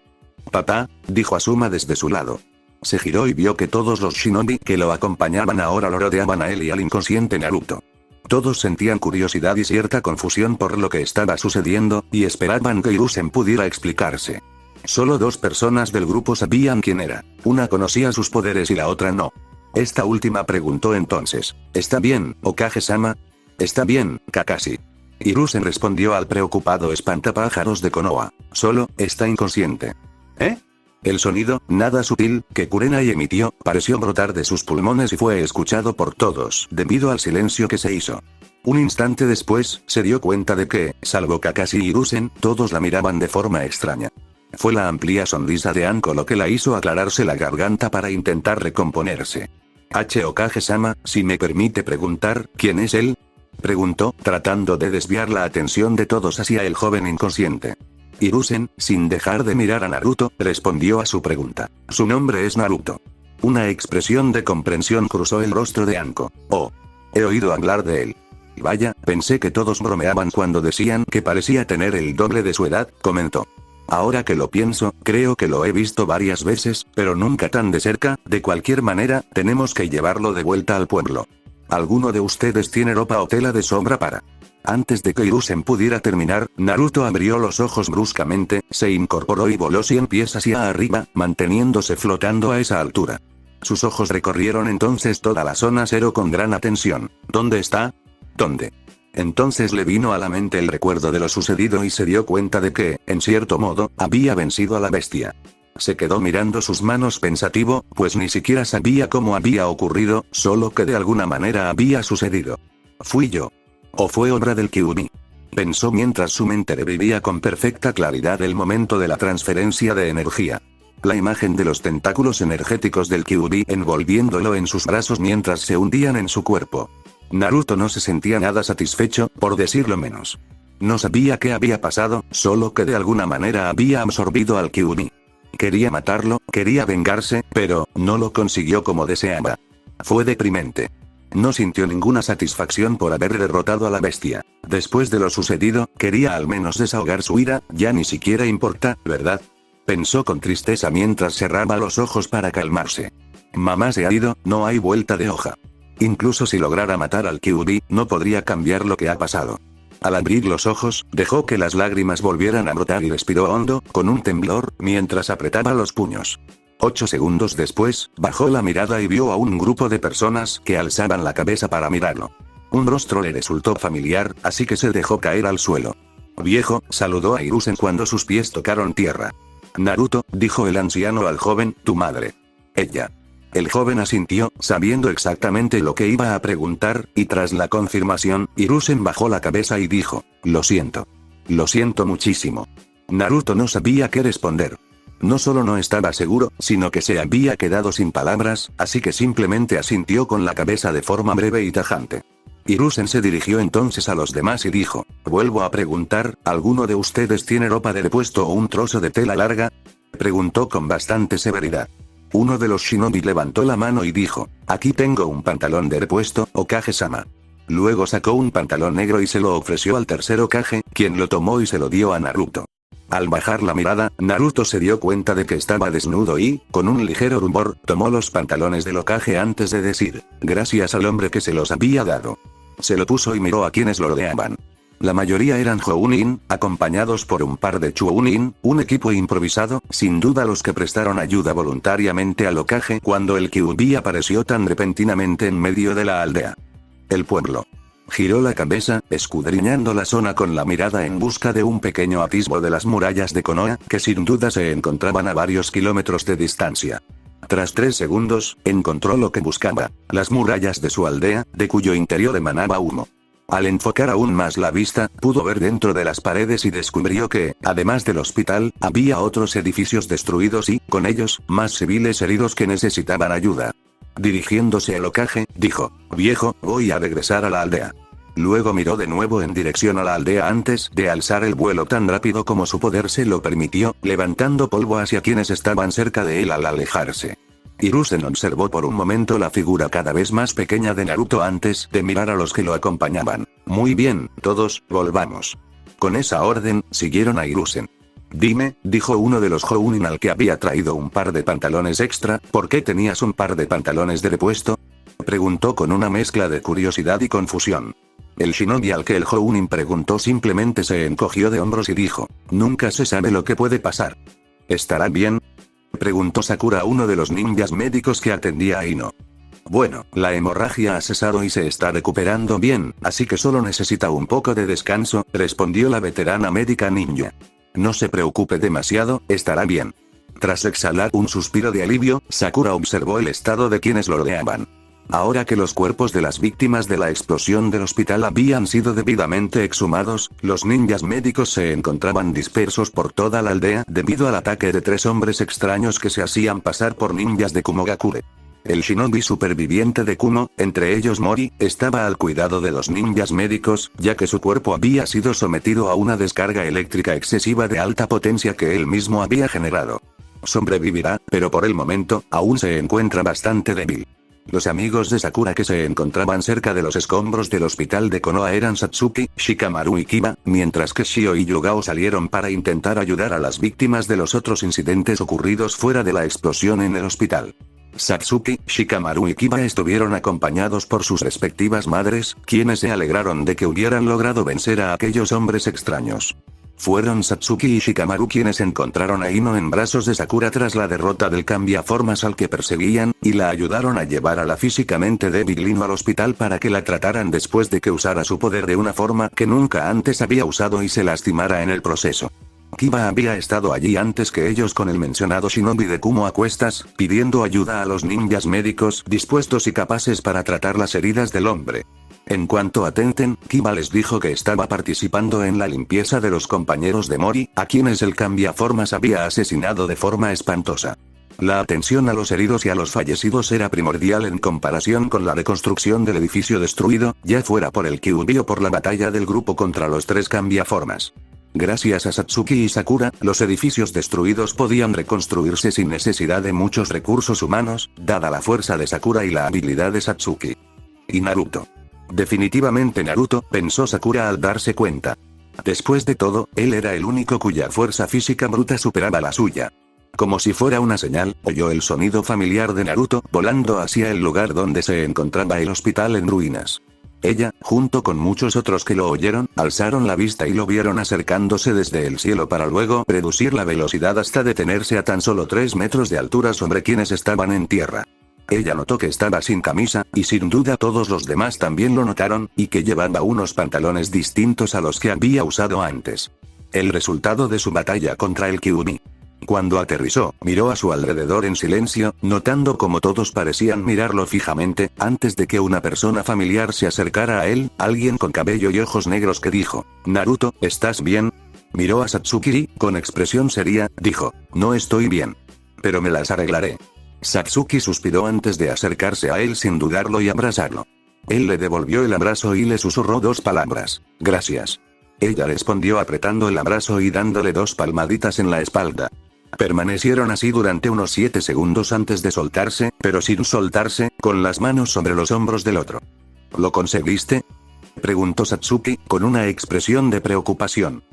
Papá, dijo Asuma desde su lado. Se giró y vio que todos los shinobi que lo acompañaban ahora lo rodeaban a él y al inconsciente Naruto. Todos sentían curiosidad y cierta confusión por lo que estaba sucediendo, y esperaban que Hiruzen pudiera explicarse. Solo 2 personas del grupo sabían quién era, una conocía sus poderes y la otra no. Esta última preguntó entonces, ¿está bien, Hokage-sama? Está bien, Kakashi. Hiruzen respondió al preocupado espantapájaros de Konoha, solo, está inconsciente. ¿Eh? El sonido, nada sutil, que Kurenai emitió, pareció brotar de sus pulmones y fue escuchado por todos, debido al silencio que se hizo. Un instante después, se dio cuenta de que, salvo Kakashi y Hiruzen, todos la miraban de forma extraña. Fue la amplia sonrisa de Anko lo que la hizo aclararse la garganta para intentar recomponerse. Hokage-sama, si me permite preguntar, ¿quién es él? Preguntó, tratando de desviar la atención de todos hacia el joven inconsciente. Hiruzen, sin dejar de mirar a Naruto, respondió a su pregunta. Su nombre es Naruto. Una expresión de comprensión cruzó el rostro de Anko. Oh. He oído hablar de él. Vaya, pensé que todos bromeaban cuando decían que parecía tener el doble de su edad, comentó. Ahora que lo pienso, creo que lo he visto varias veces, pero nunca tan de cerca, de cualquier manera, tenemos que llevarlo de vuelta al pueblo. ¿Alguno de ustedes tiene ropa o tela de sobra para...? Antes de que Hiruzen pudiera terminar, Naruto abrió los ojos bruscamente, se incorporó y voló 100 pies hacia arriba, manteniéndose flotando a esa altura. Sus ojos recorrieron entonces toda la zona 0 con gran atención. ¿Dónde está? ¿Dónde? Entonces le vino a la mente el recuerdo de lo sucedido y se dio cuenta de que, en cierto modo, había vencido a la bestia. Se quedó mirando sus manos pensativo, pues ni siquiera sabía cómo había ocurrido, solo que de alguna manera había sucedido. Fui yo. ¿O fue obra del Kyuubi? Pensó mientras su mente revivía con perfecta claridad el momento de la transferencia de energía. La imagen de los tentáculos energéticos del Kyuubi envolviéndolo en sus brazos mientras se hundían en su cuerpo. Naruto no se sentía nada satisfecho, por decirlo menos. No sabía qué había pasado, solo que de alguna manera había absorbido al Kyuubi. Quería matarlo, quería vengarse, pero no lo consiguió como deseaba. Fue deprimente. No sintió ninguna satisfacción por haber derrotado a la bestia. Después de lo sucedido, quería al menos desahogar su ira, ya ni siquiera importa, ¿verdad? Pensó con tristeza mientras cerraba los ojos para calmarse. Mamá se ha ido, no hay vuelta de hoja. Incluso si lograra matar al Kyuubi, no podría cambiar lo que ha pasado. Al abrir los ojos, dejó que las lágrimas volvieran a brotar y respiró hondo, con un temblor, mientras apretaba los puños. 8 segundos después, bajó la mirada y vio a un grupo de personas que alzaban la cabeza para mirarlo. Un rostro le resultó familiar, así que se dejó caer al suelo. Viejo, saludó a Hiruzen cuando sus pies tocaron tierra. Naruto, dijo el anciano al joven, tu madre. Ella. El joven asintió, sabiendo exactamente lo que iba a preguntar, y tras la confirmación, Hiruzen bajó la cabeza y dijo, lo siento. Lo siento muchísimo. Naruto no sabía qué responder. No solo no estaba seguro, sino que se había quedado sin palabras, así que simplemente asintió con la cabeza de forma breve y tajante. Hiruzen se dirigió entonces a los demás y dijo, vuelvo a preguntar, ¿alguno de ustedes tiene ropa de repuesto o un trozo de tela larga? Preguntó con bastante severidad. Uno de los shinobi levantó la mano y dijo, aquí tengo un pantalón de repuesto, Hokage-sama. Luego sacó un pantalón negro y se lo ofreció al tercer Hokage, quien lo tomó y se lo dio a Naruto. Al bajar la mirada, Naruto se dio cuenta de que estaba desnudo y, con un ligero rumor, tomó los pantalones del Hokage antes de decir, gracias al hombre que se los había dado. Se lo puso y miró a quienes lo rodeaban. La mayoría eran Jounin, acompañados por un par de Chunin, un equipo improvisado, sin duda los que prestaron ayuda voluntariamente al Hokage cuando el Kyuubi apareció tan repentinamente en medio de la aldea. El pueblo. Giró la cabeza, escudriñando la zona con la mirada en busca de un pequeño atisbo de las murallas de Konoha, que sin duda se encontraban a varios kilómetros de distancia. Tras 3 segundos, encontró lo que buscaba, las murallas de su aldea, de cuyo interior emanaba humo. Al enfocar aún más la vista, pudo ver dentro de las paredes y descubrió que, además del hospital, había otros edificios destruidos y, con ellos, más civiles heridos que necesitaban ayuda. Dirigiéndose al Hokage, dijo, viejo, voy a regresar a la aldea. Luego miró de nuevo en dirección a la aldea antes de alzar el vuelo tan rápido como su poder se lo permitió, levantando polvo hacia quienes estaban cerca de él al alejarse. Hiruzen observó por un momento la figura cada vez más pequeña de Naruto antes de mirar a los que lo acompañaban. Muy bien, todos, volvamos. Con esa orden, siguieron a Hiruzen. Dime, dijo uno de los Jounin al que había traído un par de pantalones extra, ¿por qué tenías un par de pantalones de repuesto? Preguntó con una mezcla de curiosidad y confusión. El shinobi al que el Jounin preguntó simplemente se encogió de hombros y dijo, nunca se sabe lo que puede pasar. ¿Estará bien? Preguntó Sakura a uno de los ninjas médicos que atendía a Ino. Bueno, la hemorragia ha cesado y se está recuperando bien, así que solo necesita un poco de descanso, respondió la veterana médica ninja. No se preocupe demasiado, estará bien. Tras exhalar un suspiro de alivio, Sakura observó el estado de quienes lo rodeaban. Ahora que los cuerpos de las víctimas de la explosión del hospital habían sido debidamente exhumados, los ninjas médicos se encontraban dispersos por toda la aldea debido al ataque de 3 hombres extraños que se hacían pasar por ninjas de Kumogakure. El shinobi superviviente de Kumo, entre ellos Mori, estaba al cuidado de los ninjas médicos, ya que su cuerpo había sido sometido a una descarga eléctrica excesiva de alta potencia que él mismo había generado. Sobrevivirá, pero por el momento, aún se encuentra bastante débil. Los amigos de Sakura que se encontraban cerca de los escombros del hospital de Konoha eran Satsuki, Shikamaru y Kiba, mientras que Shio y Yugao salieron para intentar ayudar a las víctimas de los otros incidentes ocurridos fuera de la explosión en el hospital. Satsuki, Shikamaru y Kiba estuvieron acompañados por sus respectivas madres, quienes se alegraron de que hubieran logrado vencer a aquellos hombres extraños. Fueron Satsuki y Shikamaru quienes encontraron a Ino en brazos de Sakura tras la derrota del cambiaformas al que perseguían, y la ayudaron a llevar a la físicamente débil Ino al hospital para que la trataran después de que usara su poder de una forma que nunca antes había usado y se lastimara en el proceso. Kiba había estado allí antes que ellos con el mencionado shinobi de Kumo a cuestas, pidiendo ayuda a los ninjas médicos dispuestos y capaces para tratar las heridas del hombre. En cuanto a Tenten, Kiba les dijo que estaba participando en la limpieza de los compañeros de Mori, a quienes el cambiaformas había asesinado de forma espantosa. La atención a los heridos y a los fallecidos era primordial en comparación con la reconstrucción del edificio destruido, ya fuera por el Kyuubi o por la batalla del grupo contra los 3 cambiaformas. Gracias a Satsuki y Sakura, los edificios destruidos podían reconstruirse sin necesidad de muchos recursos humanos, dada la fuerza de Sakura y la habilidad de Satsuki. Y Naruto. Definitivamente Naruto, pensó Sakura al darse cuenta. Después de todo, él era el único cuya fuerza física bruta superaba la suya. Como si fuera una señal, oyó el sonido familiar de Naruto volando hacia el lugar donde se encontraba el hospital en ruinas. Ella, junto con muchos otros que lo oyeron, alzaron la vista y lo vieron acercándose desde el cielo para luego reducir la velocidad hasta detenerse a tan solo 3 metros de altura sobre quienes estaban en tierra. Ella notó que estaba sin camisa, y sin duda todos los demás también lo notaron, y que llevaba unos pantalones distintos a los que había usado antes. El resultado de su batalla contra el Kyuubi. Cuando aterrizó, miró a su alrededor en silencio, notando como todos parecían mirarlo fijamente, antes de que una persona familiar se acercara a él, alguien con cabello y ojos negros que dijo, «Naruto, ¿estás bien?» Miró a Satsuki y, con expresión seria, dijo, «No estoy bien. Pero me las arreglaré». Satsuki suspiró antes de acercarse a él sin dudarlo y abrazarlo. Él le devolvió el abrazo y le susurró 2 palabras, «Gracias». Ella respondió apretando el abrazo y dándole 2 palmaditas en la espalda. Permanecieron así durante unos 7 segundos antes de soltarse, pero sin soltarse, con las manos sobre los hombros del otro. «¿Lo conseguiste?», Preguntó Satsuki, con una expresión de preocupación.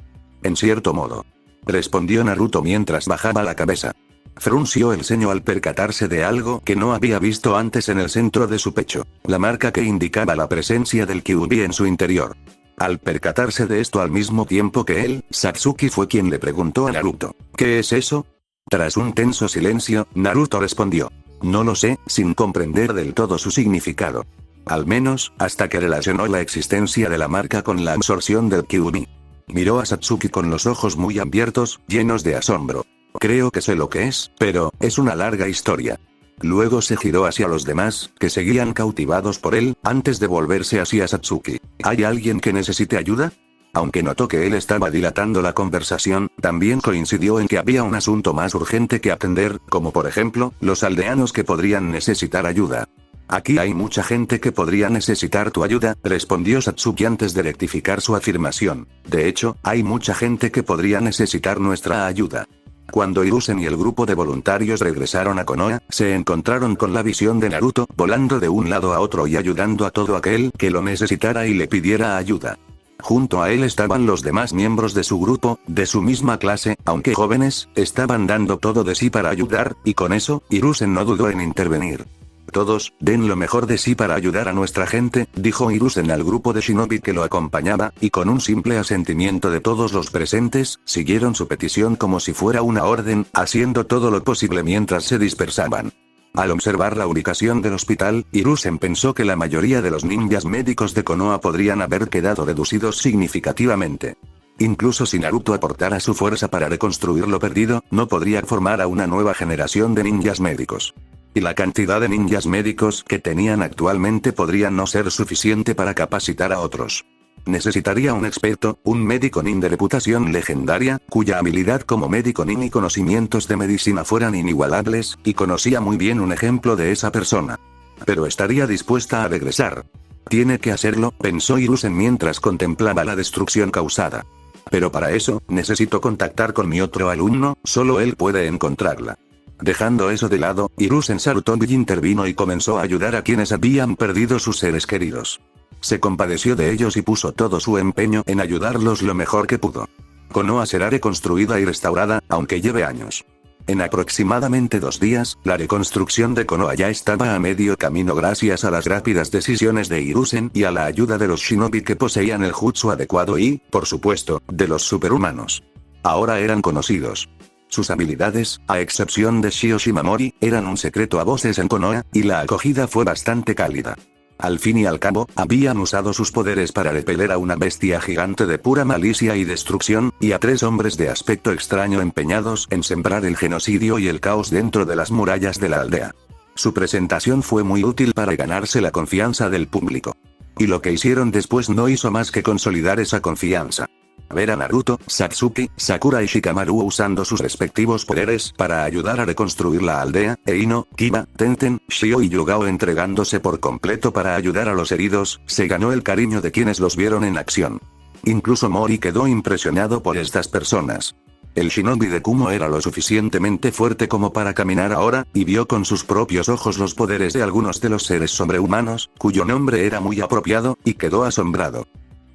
En cierto modo. Respondió Naruto mientras bajaba la cabeza. Frunció el ceño al percatarse de algo que no había visto antes en el centro de su pecho, la marca que indicaba la presencia del Kyuubi en su interior. Al percatarse de esto al mismo tiempo que él, Satsuki fue quien le preguntó a Naruto, ¿qué es eso? Tras un tenso silencio, Naruto respondió, no lo sé, sin comprender del todo su significado. Al menos, hasta que relacionó la existencia de la marca con la absorción del Kyuubi. Miró a Satsuki con los ojos muy abiertos, llenos de asombro. Creo que sé lo que es, pero es una larga historia. Luego se giró hacia los demás, que seguían cautivados por él, antes de volverse hacia Satsuki. ¿Hay alguien que necesite ayuda? Aunque notó que él estaba dilatando la conversación, también coincidió en que había un asunto más urgente que atender, como por ejemplo, los aldeanos que podrían necesitar ayuda. Aquí hay mucha gente que podría necesitar tu ayuda, respondió Satsuki antes de rectificar su afirmación. De hecho, hay mucha gente que podría necesitar nuestra ayuda. Cuando Hiruzen y el grupo de voluntarios regresaron a Konoha, se encontraron con la visión de Naruto, volando de un lado a otro y ayudando a todo aquel que lo necesitara y le pidiera ayuda. Junto a él estaban los demás miembros de su grupo, de su misma clase, aunque jóvenes, estaban dando todo de sí para ayudar, y con eso, Hiruzen no dudó en intervenir. Todos, den lo mejor de sí para ayudar a nuestra gente, dijo Hiruzen al grupo de shinobi que lo acompañaba, y con un simple asentimiento de todos los presentes, siguieron su petición como si fuera una orden, haciendo todo lo posible mientras se dispersaban. Al observar la ubicación del hospital, Hiruzen pensó que la mayoría de los ninjas médicos de Konoha podrían haber quedado reducidos significativamente. Incluso si Naruto aportara su fuerza para reconstruir lo perdido, no podría formar a una nueva generación de ninjas médicos. Y la cantidad de ninjas médicos que tenían actualmente podría no ser suficiente para capacitar a otros. Necesitaría un experto, un médico nin de reputación legendaria, cuya habilidad como médico nin y conocimientos de medicina fueran inigualables, y conocía muy bien un ejemplo de esa persona. Pero estaría dispuesta a regresar. Tiene que hacerlo, pensó Hiruzen mientras contemplaba la destrucción causada. Pero para eso, necesito contactar con mi otro alumno, solo él puede encontrarla. Dejando eso de lado, Hiruzen Sarutobi intervino y comenzó a ayudar a quienes habían perdido sus seres queridos. Se compadeció de ellos y puso todo su empeño en ayudarlos lo mejor que pudo. Konoha será reconstruida y restaurada, aunque lleve años. En aproximadamente 2 días, la reconstrucción de Konoha ya estaba a medio camino gracias a las rápidas decisiones de Hiruzen y a la ayuda de los shinobi que poseían el jutsu adecuado y, por supuesto, de los superhumanos. Ahora eran conocidos. Sus habilidades, a excepción de Shio Shimamori, eran un secreto a voces en Konoha, y la acogida fue bastante cálida. Al fin y al cabo, habían usado sus poderes para repeler a una bestia gigante de pura malicia y destrucción, y a 3 hombres de aspecto extraño empeñados en sembrar el genocidio y el caos dentro de las murallas de la aldea. Su presentación fue muy útil para ganarse la confianza del público. Y lo que hicieron después no hizo más que consolidar esa confianza. Ver a Naruto, Satsuki, Sakura y Shikamaru usando sus respectivos poderes para ayudar a reconstruir la aldea, e Ino, Kiba, Tenten, Shio y Yugao entregándose por completo para ayudar a los heridos, se ganó el cariño de quienes los vieron en acción. Incluso Mori quedó impresionado por estas personas. El shinobi de Kumo era lo suficientemente fuerte como para caminar ahora, y vio con sus propios ojos los poderes de algunos de los seres sobrehumanos, cuyo nombre era muy apropiado, y quedó asombrado.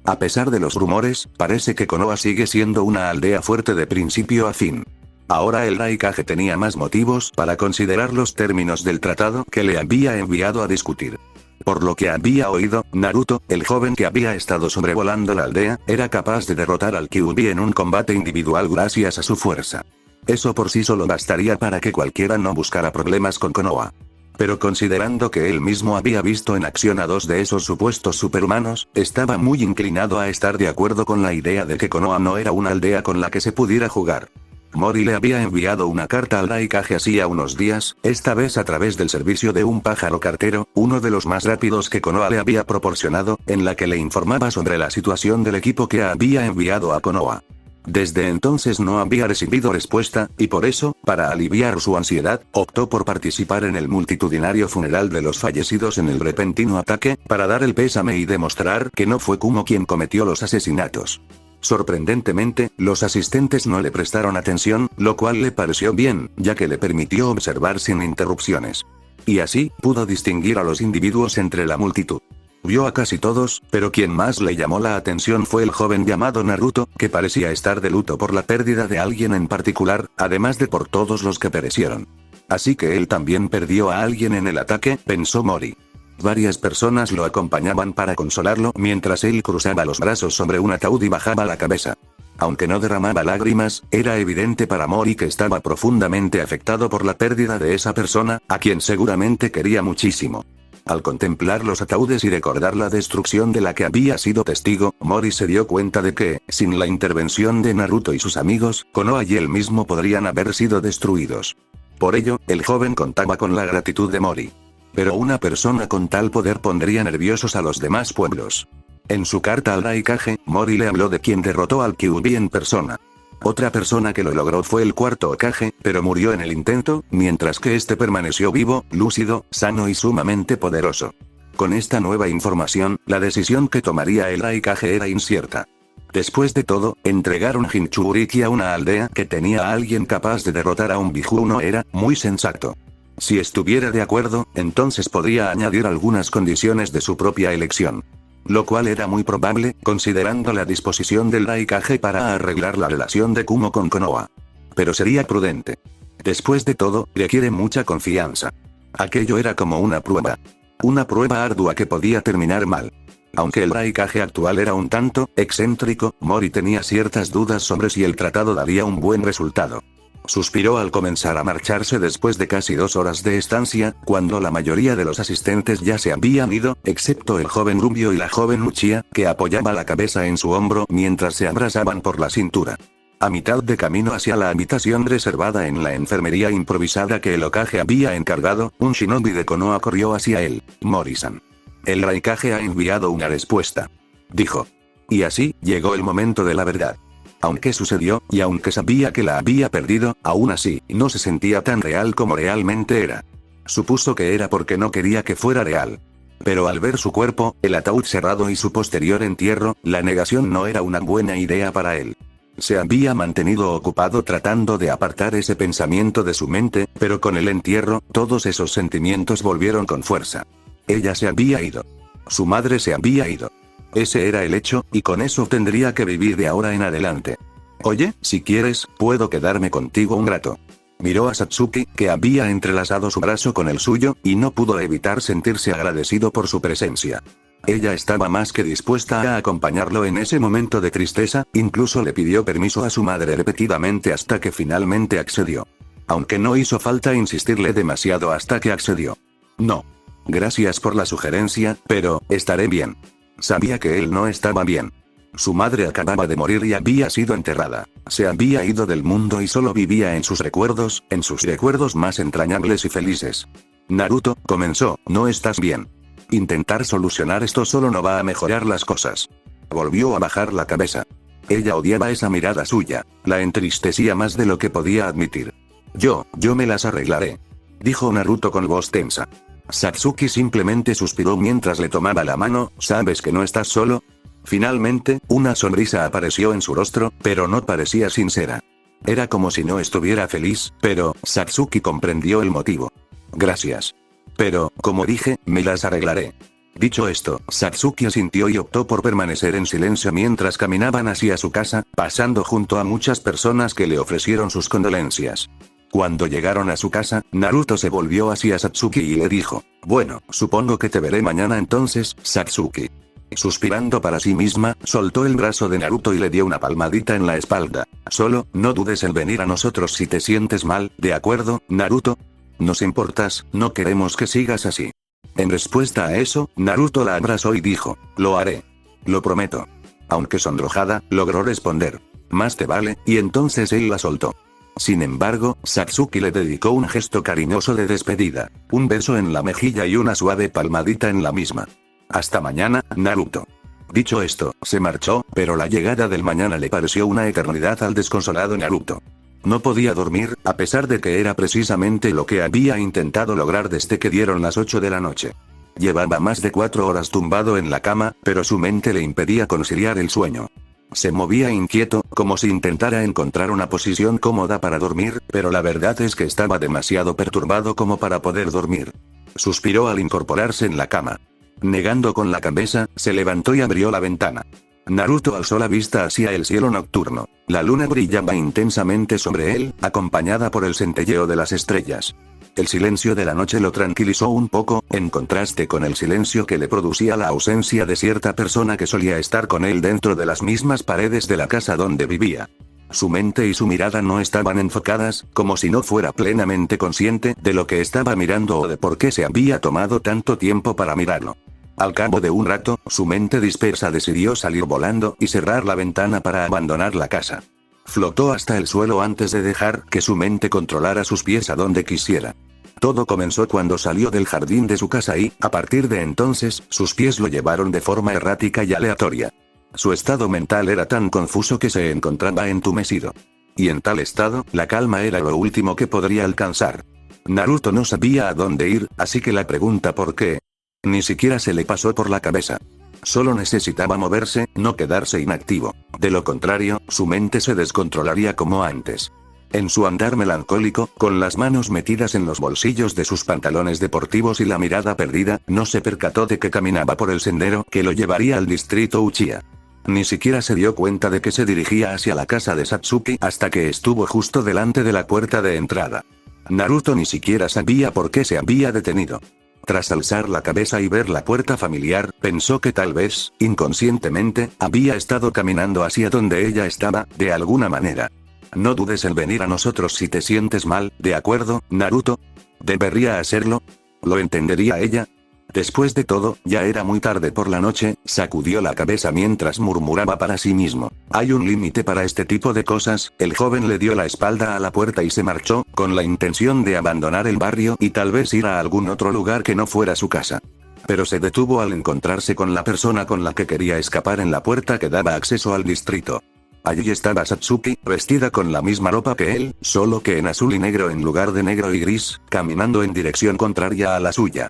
A pesar de los rumores, parece que Konoha sigue siendo una aldea fuerte de principio a fin. Ahora el Raikage tenía más motivos para considerar los términos del tratado que le había enviado a discutir. Por lo que había oído, Naruto, el joven que había estado sobrevolando la aldea, era capaz de derrotar al Kyuubi en un combate individual gracias a su fuerza. Eso por sí solo bastaría para que cualquiera no buscara problemas con Konoha. Pero considerando que él mismo había visto en acción a 2 de esos supuestos superhumanos, estaba muy inclinado a estar de acuerdo con la idea de que Konoha no era una aldea con la que se pudiera jugar. Mori le había enviado una carta al Raikage hacía unos días, esta vez a través del servicio de un pájaro cartero, uno de los más rápidos que Konoha le había proporcionado, en la que le informaba sobre la situación del equipo que había enviado a Konoha. Desde entonces no había recibido respuesta, y por eso, para aliviar su ansiedad, optó por participar en el multitudinario funeral de los fallecidos en el repentino ataque, para dar el pésame y demostrar que no fue Kumo quien cometió los asesinatos. Sorprendentemente, los asistentes no le prestaron atención, lo cual le pareció bien, ya que le permitió observar sin interrupciones. Y así, pudo distinguir a los individuos entre la multitud. Vio a casi todos, pero quien más le llamó la atención fue el joven llamado Naruto, que parecía estar de luto por la pérdida de alguien en particular, además de por todos los que perecieron. Así que él también perdió a alguien en el ataque, pensó Mori. Varias personas lo acompañaban para consolarlo mientras él cruzaba los brazos sobre un ataúd y bajaba la cabeza. Aunque no derramaba lágrimas, era evidente para Mori que estaba profundamente afectado por la pérdida de esa persona, a quien seguramente quería muchísimo. Al contemplar los ataúdes y recordar la destrucción de la que había sido testigo, Mori se dio cuenta de que, sin la intervención de Naruto y sus amigos, Konoha y él mismo podrían haber sido destruidos. Por ello, el joven contaba con la gratitud de Mori. Pero una persona con tal poder pondría nerviosos a los demás pueblos. En su carta al Raikage, Mori le habló de quien derrotó al Kyuubi en persona. Otra persona que lo logró fue el cuarto Hokage, pero murió en el intento, mientras que este permaneció vivo, lúcido, sano y sumamente poderoso. Con esta nueva información, la decisión que tomaría el Raikage era incierta. Después de todo, entregar un Jinchuriki a una aldea que tenía a alguien capaz de derrotar a un Biju no era muy sensato. Si estuviera de acuerdo, entonces podría añadir algunas condiciones de su propia elección. Lo cual era muy probable, considerando la disposición del Raikage para arreglar la relación de Kumo con Konoha. Pero sería prudente. Después de todo, requiere mucha confianza. Aquello era como una prueba. Una prueba ardua que podía terminar mal. Aunque el Raikage actual era un tanto excéntrico, Mori tenía ciertas dudas sobre si el tratado daría un buen resultado. Suspiró al comenzar a marcharse después de casi 2 horas de estancia, cuando la mayoría de los asistentes ya se habían ido, excepto el joven rubio y la joven Uchiha, que apoyaba la cabeza en su hombro mientras se abrazaban por la cintura. A mitad de camino hacia la habitación reservada en la enfermería improvisada que el Hokage había encargado, un shinobi de Konoha corrió hacia él. Mori-san. El Raikage ha enviado una respuesta. Dijo. Y así, llegó el momento de la verdad. Aunque sucedió, y aunque sabía que la había perdido, aún así, no se sentía tan real como realmente era. Supuso que era porque no quería que fuera real. Pero al ver su cuerpo, el ataúd cerrado y su posterior entierro, la negación no era una buena idea para él. Se había mantenido ocupado tratando de apartar ese pensamiento de su mente, pero con el entierro, todos esos sentimientos volvieron con fuerza. Ella se había ido. Su madre se había ido. Ese era el hecho, y con eso tendría que vivir de ahora en adelante. Oye, si quieres, puedo quedarme contigo un rato. Miró a Satsuki, que había entrelazado su brazo con el suyo, y no pudo evitar sentirse agradecido por su presencia. Ella estaba más que dispuesta a acompañarlo en ese momento de tristeza, incluso le pidió permiso a su madre repetidamente hasta que finalmente accedió. Aunque no hizo falta insistirle demasiado hasta que accedió. No. Gracias por la sugerencia, pero, estaré bien. Sabía que él no estaba bien. Su madre acababa de morir y había sido enterrada. Se había ido del mundo y solo vivía en sus recuerdos más entrañables y felices. Naruto, comenzó, no estás bien. Intentar solucionar esto solo no va a mejorar las cosas. Volvió a bajar la cabeza. Ella odiaba esa mirada suya. La entristecía más de lo que podía admitir. Yo me las arreglaré. Dijo Naruto con voz tensa. Satsuki simplemente suspiró mientras le tomaba la mano. ¿Sabes que no estás solo? Finalmente, una sonrisa apareció en su rostro, pero no parecía sincera. Era como si no estuviera feliz, pero Satsuki comprendió el motivo. Gracias. Pero, como dije, me las arreglaré. Dicho esto, Satsuki asintió y optó por permanecer en silencio mientras caminaban hacia su casa, pasando junto a muchas personas que le ofrecieron sus condolencias. Cuando llegaron a su casa, Naruto se volvió hacia Satsuki y le dijo, bueno, supongo que te veré mañana entonces, Satsuki. Suspirando para sí misma, soltó el brazo de Naruto y le dio una palmadita en la espalda. Solo, no dudes en venir a nosotros si te sientes mal, ¿de acuerdo, Naruto? Nos importas, no queremos que sigas así. En respuesta a eso, Naruto la abrazó y dijo, lo haré. Lo prometo. Aunque sonrojada, logró responder. Más te vale, y entonces él la soltó. Sin embargo, Satsuki le dedicó un gesto cariñoso de despedida, un beso en la mejilla y una suave palmadita en la misma. Hasta mañana, Naruto. Dicho esto, se marchó, pero la llegada del mañana le pareció una eternidad al desconsolado Naruto. No podía dormir, a pesar de que era precisamente lo que había intentado lograr desde que dieron las 8 de la noche. Llevaba más de 4 horas tumbado en la cama, pero su mente le impedía conciliar el sueño. Se movía inquieto, como si intentara encontrar una posición cómoda para dormir, pero la verdad es que estaba demasiado perturbado como para poder dormir. Suspiró al incorporarse en la cama. Negando con la cabeza, se levantó y abrió la ventana. Naruto alzó la vista hacia el cielo nocturno. La luna brillaba intensamente sobre él, acompañada por el centelleo de las estrellas. El silencio de la noche lo tranquilizó un poco, en contraste con el silencio que le producía la ausencia de cierta persona que solía estar con él dentro de las mismas paredes de la casa donde vivía. Su mente y su mirada no estaban enfocadas, como si no fuera plenamente consciente de lo que estaba mirando o de por qué se había tomado tanto tiempo para mirarlo. Al cabo de un rato, su mente dispersa decidió salir volando y cerrar la ventana para abandonar la casa. Flotó hasta el suelo antes de dejar que su mente controlara sus pies a donde quisiera. Todo comenzó cuando salió del jardín de su casa y, a partir de entonces, sus pies lo llevaron de forma errática y aleatoria. Su estado mental era tan confuso que se encontraba entumecido. Y en tal estado, la calma era lo último que podría alcanzar. Naruto no sabía a dónde ir, así que la pregunta ¿por qué? Ni siquiera se le pasó por la cabeza. Solo necesitaba moverse, no quedarse inactivo. De lo contrario, su mente se descontrolaría como antes. En su andar melancólico, con las manos metidas en los bolsillos de sus pantalones deportivos y la mirada perdida, no se percató de que caminaba por el sendero que lo llevaría al distrito Uchiha. Ni siquiera se dio cuenta de que se dirigía hacia la casa de Satsuki hasta que estuvo justo delante de la puerta de entrada. Naruto ni siquiera sabía por qué se había detenido. Tras alzar la cabeza y ver la puerta familiar, pensó que tal vez, inconscientemente, había estado caminando hacia donde ella estaba, de alguna manera. No dudes en venir a nosotros si te sientes mal, ¿de acuerdo, Naruto? ¿Debería hacerlo? ¿Lo entendería ella? Después de todo, ya era muy tarde por la noche, sacudió la cabeza mientras murmuraba para sí mismo. Hay un límite para este tipo de cosas. El joven le dio la espalda a la puerta y se marchó, con la intención de abandonar el barrio y tal vez ir a algún otro lugar que no fuera su casa. Pero se detuvo al encontrarse con la persona con la que quería escapar en la puerta que daba acceso al distrito. Allí estaba Satsuki, vestida con la misma ropa que él, solo que en azul y negro en lugar de negro y gris, caminando en dirección contraria a la suya.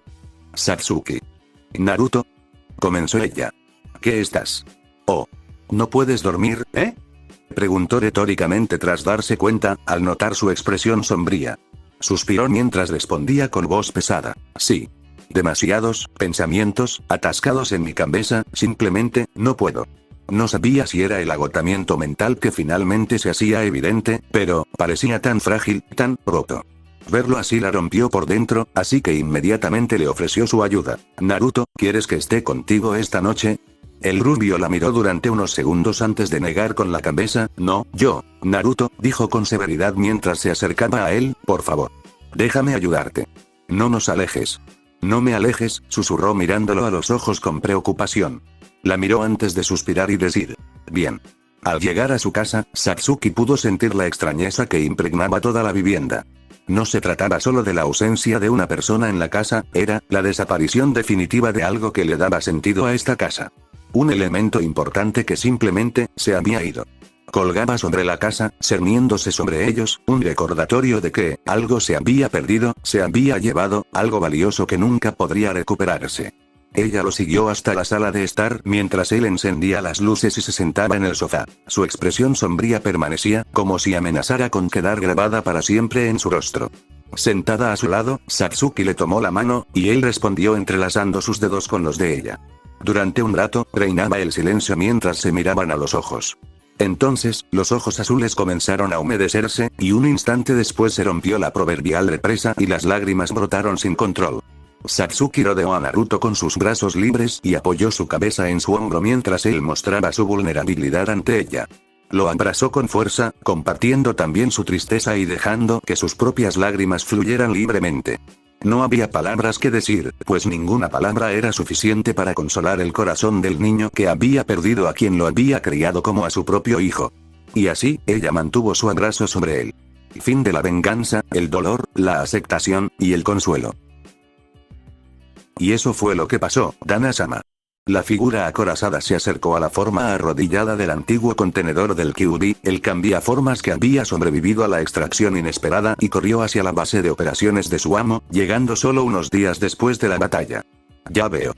Satsuki. Naruto. Comenzó ella. ¿Qué estás? Oh. ¿No puedes dormir, eh? Preguntó retóricamente tras darse cuenta, al notar su expresión sombría. Suspiró mientras respondía con voz pesada. Sí. Demasiados pensamientos atascados en mi cabeza, simplemente, no puedo. No sabía si era el agotamiento mental que finalmente se hacía evidente, pero, parecía tan frágil, tan roto. Verlo así la rompió por dentro, así que inmediatamente le ofreció su ayuda. Naruto, ¿quieres que esté contigo esta noche? El rubio la miró durante unos segundos antes de negar con la cabeza. No, yo, Naruto, dijo con severidad mientras se acercaba a él, por favor. Déjame ayudarte. No nos alejes. No me alejes, susurró mirándolo a los ojos con preocupación. La miró antes de suspirar y decir, bien. Al llegar a su casa, Satsuki pudo sentir la extrañeza que impregnaba toda la vivienda. No se trataba solo de la ausencia de una persona en la casa, era la desaparición definitiva de algo que le daba sentido a esta casa. Un elemento importante que simplemente se había ido. Colgaba sobre la casa, cerniéndose sobre ellos, un recordatorio de que algo se había perdido, se había llevado, algo valioso que nunca podría recuperarse. Ella lo siguió hasta la sala de estar mientras él encendía las luces y se sentaba en el sofá. Su expresión sombría permanecía, como si amenazara con quedar grabada para siempre en su rostro. Sentada a su lado, Satsuki le tomó la mano, y él respondió entrelazando sus dedos con los de ella. Durante un rato, reinaba el silencio mientras se miraban a los ojos. Entonces, los ojos azules comenzaron a humedecerse, y un instante después se rompió la proverbial represa y las lágrimas brotaron sin control. Satsuki rodeó a Naruto con sus brazos libres y apoyó su cabeza en su hombro mientras él mostraba su vulnerabilidad ante ella. Lo abrazó con fuerza, compartiendo también su tristeza y dejando que sus propias lágrimas fluyeran libremente. No había palabras que decir, pues ninguna palabra era suficiente para consolar el corazón del niño que había perdido a quien lo había criado como a su propio hijo. Y así, ella mantuvo su abrazo sobre él. Fin de la venganza, el dolor, la aceptación, y el consuelo. Y eso fue lo que pasó, Dana-sama. La figura acorazada se acercó a la forma arrodillada del antiguo contenedor del Kyuubi, el cambiaformas que había sobrevivido a la extracción inesperada y corrió hacia la base de operaciones de su amo, llegando solo unos días después de la batalla. Ya veo.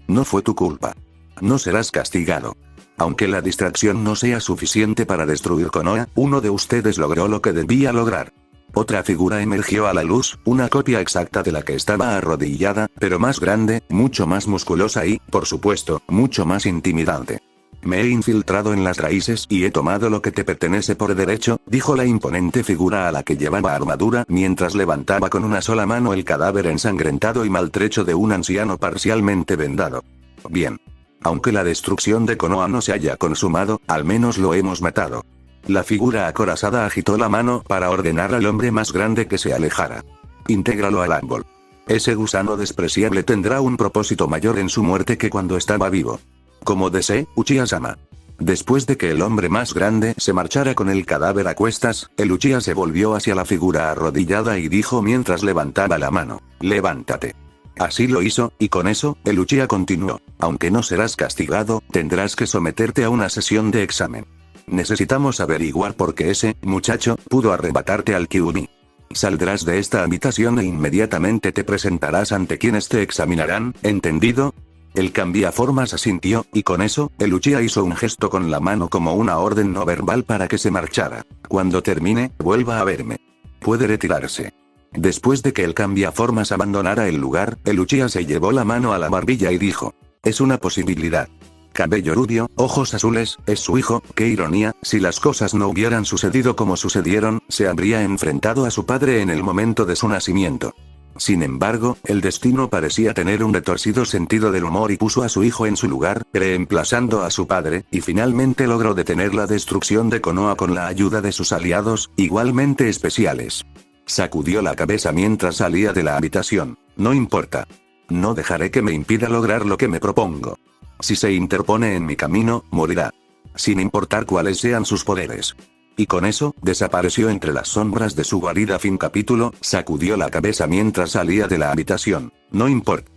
No fue tu culpa. No serás castigado. Aunque la distracción no sea suficiente para destruir Konoha, uno de ustedes logró lo que debía lograr. Otra figura emergió a la luz, una copia exacta de la que estaba arrodillada, pero más grande, mucho más musculosa y, por supuesto, mucho más intimidante. Me he infiltrado en las raíces y he tomado lo que te pertenece por derecho, dijo la imponente figura a la que llevaba armadura mientras levantaba con una sola mano el cadáver ensangrentado y maltrecho de un anciano parcialmente vendado. Bien. Aunque la destrucción de Konoha no se haya consumado, al menos lo hemos matado. La figura acorazada agitó la mano para ordenar al hombre más grande que se alejara. Intégralo al árbol. Ese gusano despreciable tendrá un propósito mayor en su muerte que cuando estaba vivo. Como desee, Uchiha-sama. Después de que el hombre más grande se marchara con el cadáver a cuestas, el Uchiha se volvió hacia la figura arrodillada y dijo mientras levantaba la mano: levántate. Así lo hizo, y con eso, el Uchiha continuó: aunque no serás castigado, tendrás que someterte a una sesión de examen. Necesitamos averiguar por qué ese muchacho pudo arrebatarte al Kyuubi. Saldrás de esta habitación e inmediatamente te presentarás ante quienes te examinarán, ¿entendido? El cambiaformas asintió, y con eso, el Uchiha hizo un gesto con la mano como una orden no verbal para que se marchara. Cuando termine, vuelva a verme. Puede retirarse. Después de que el cambiaformas abandonara el lugar, el Uchiha se llevó la mano a la barbilla y dijo: es una posibilidad. Cabello rubio, ojos azules, es su hijo, qué ironía, si las cosas no hubieran sucedido como sucedieron, se habría enfrentado a su padre en el momento de su nacimiento. Sin embargo, el destino parecía tener un retorcido sentido del humor y puso a su hijo en su lugar, reemplazando a su padre, y finalmente logró detener la destrucción de Konoha con la ayuda de sus aliados, igualmente especiales. Sacudió la cabeza mientras salía de la habitación. No importa. No dejaré que me impida lograr lo que me propongo. Si se interpone en mi camino, morirá. Sin importar cuáles sean sus poderes. Y con eso, desapareció entre las sombras de su guarida. Fin capítulo. Sacudió la cabeza mientras salía de la habitación. No importa.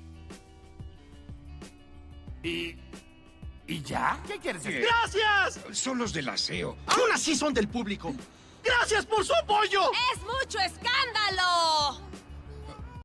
¿Y ya? ¿Qué quieres decir? ¡Gracias! Son los del aseo. Aún así son del público. ¡Gracias por su apoyo! ¡Es mucho escándalo!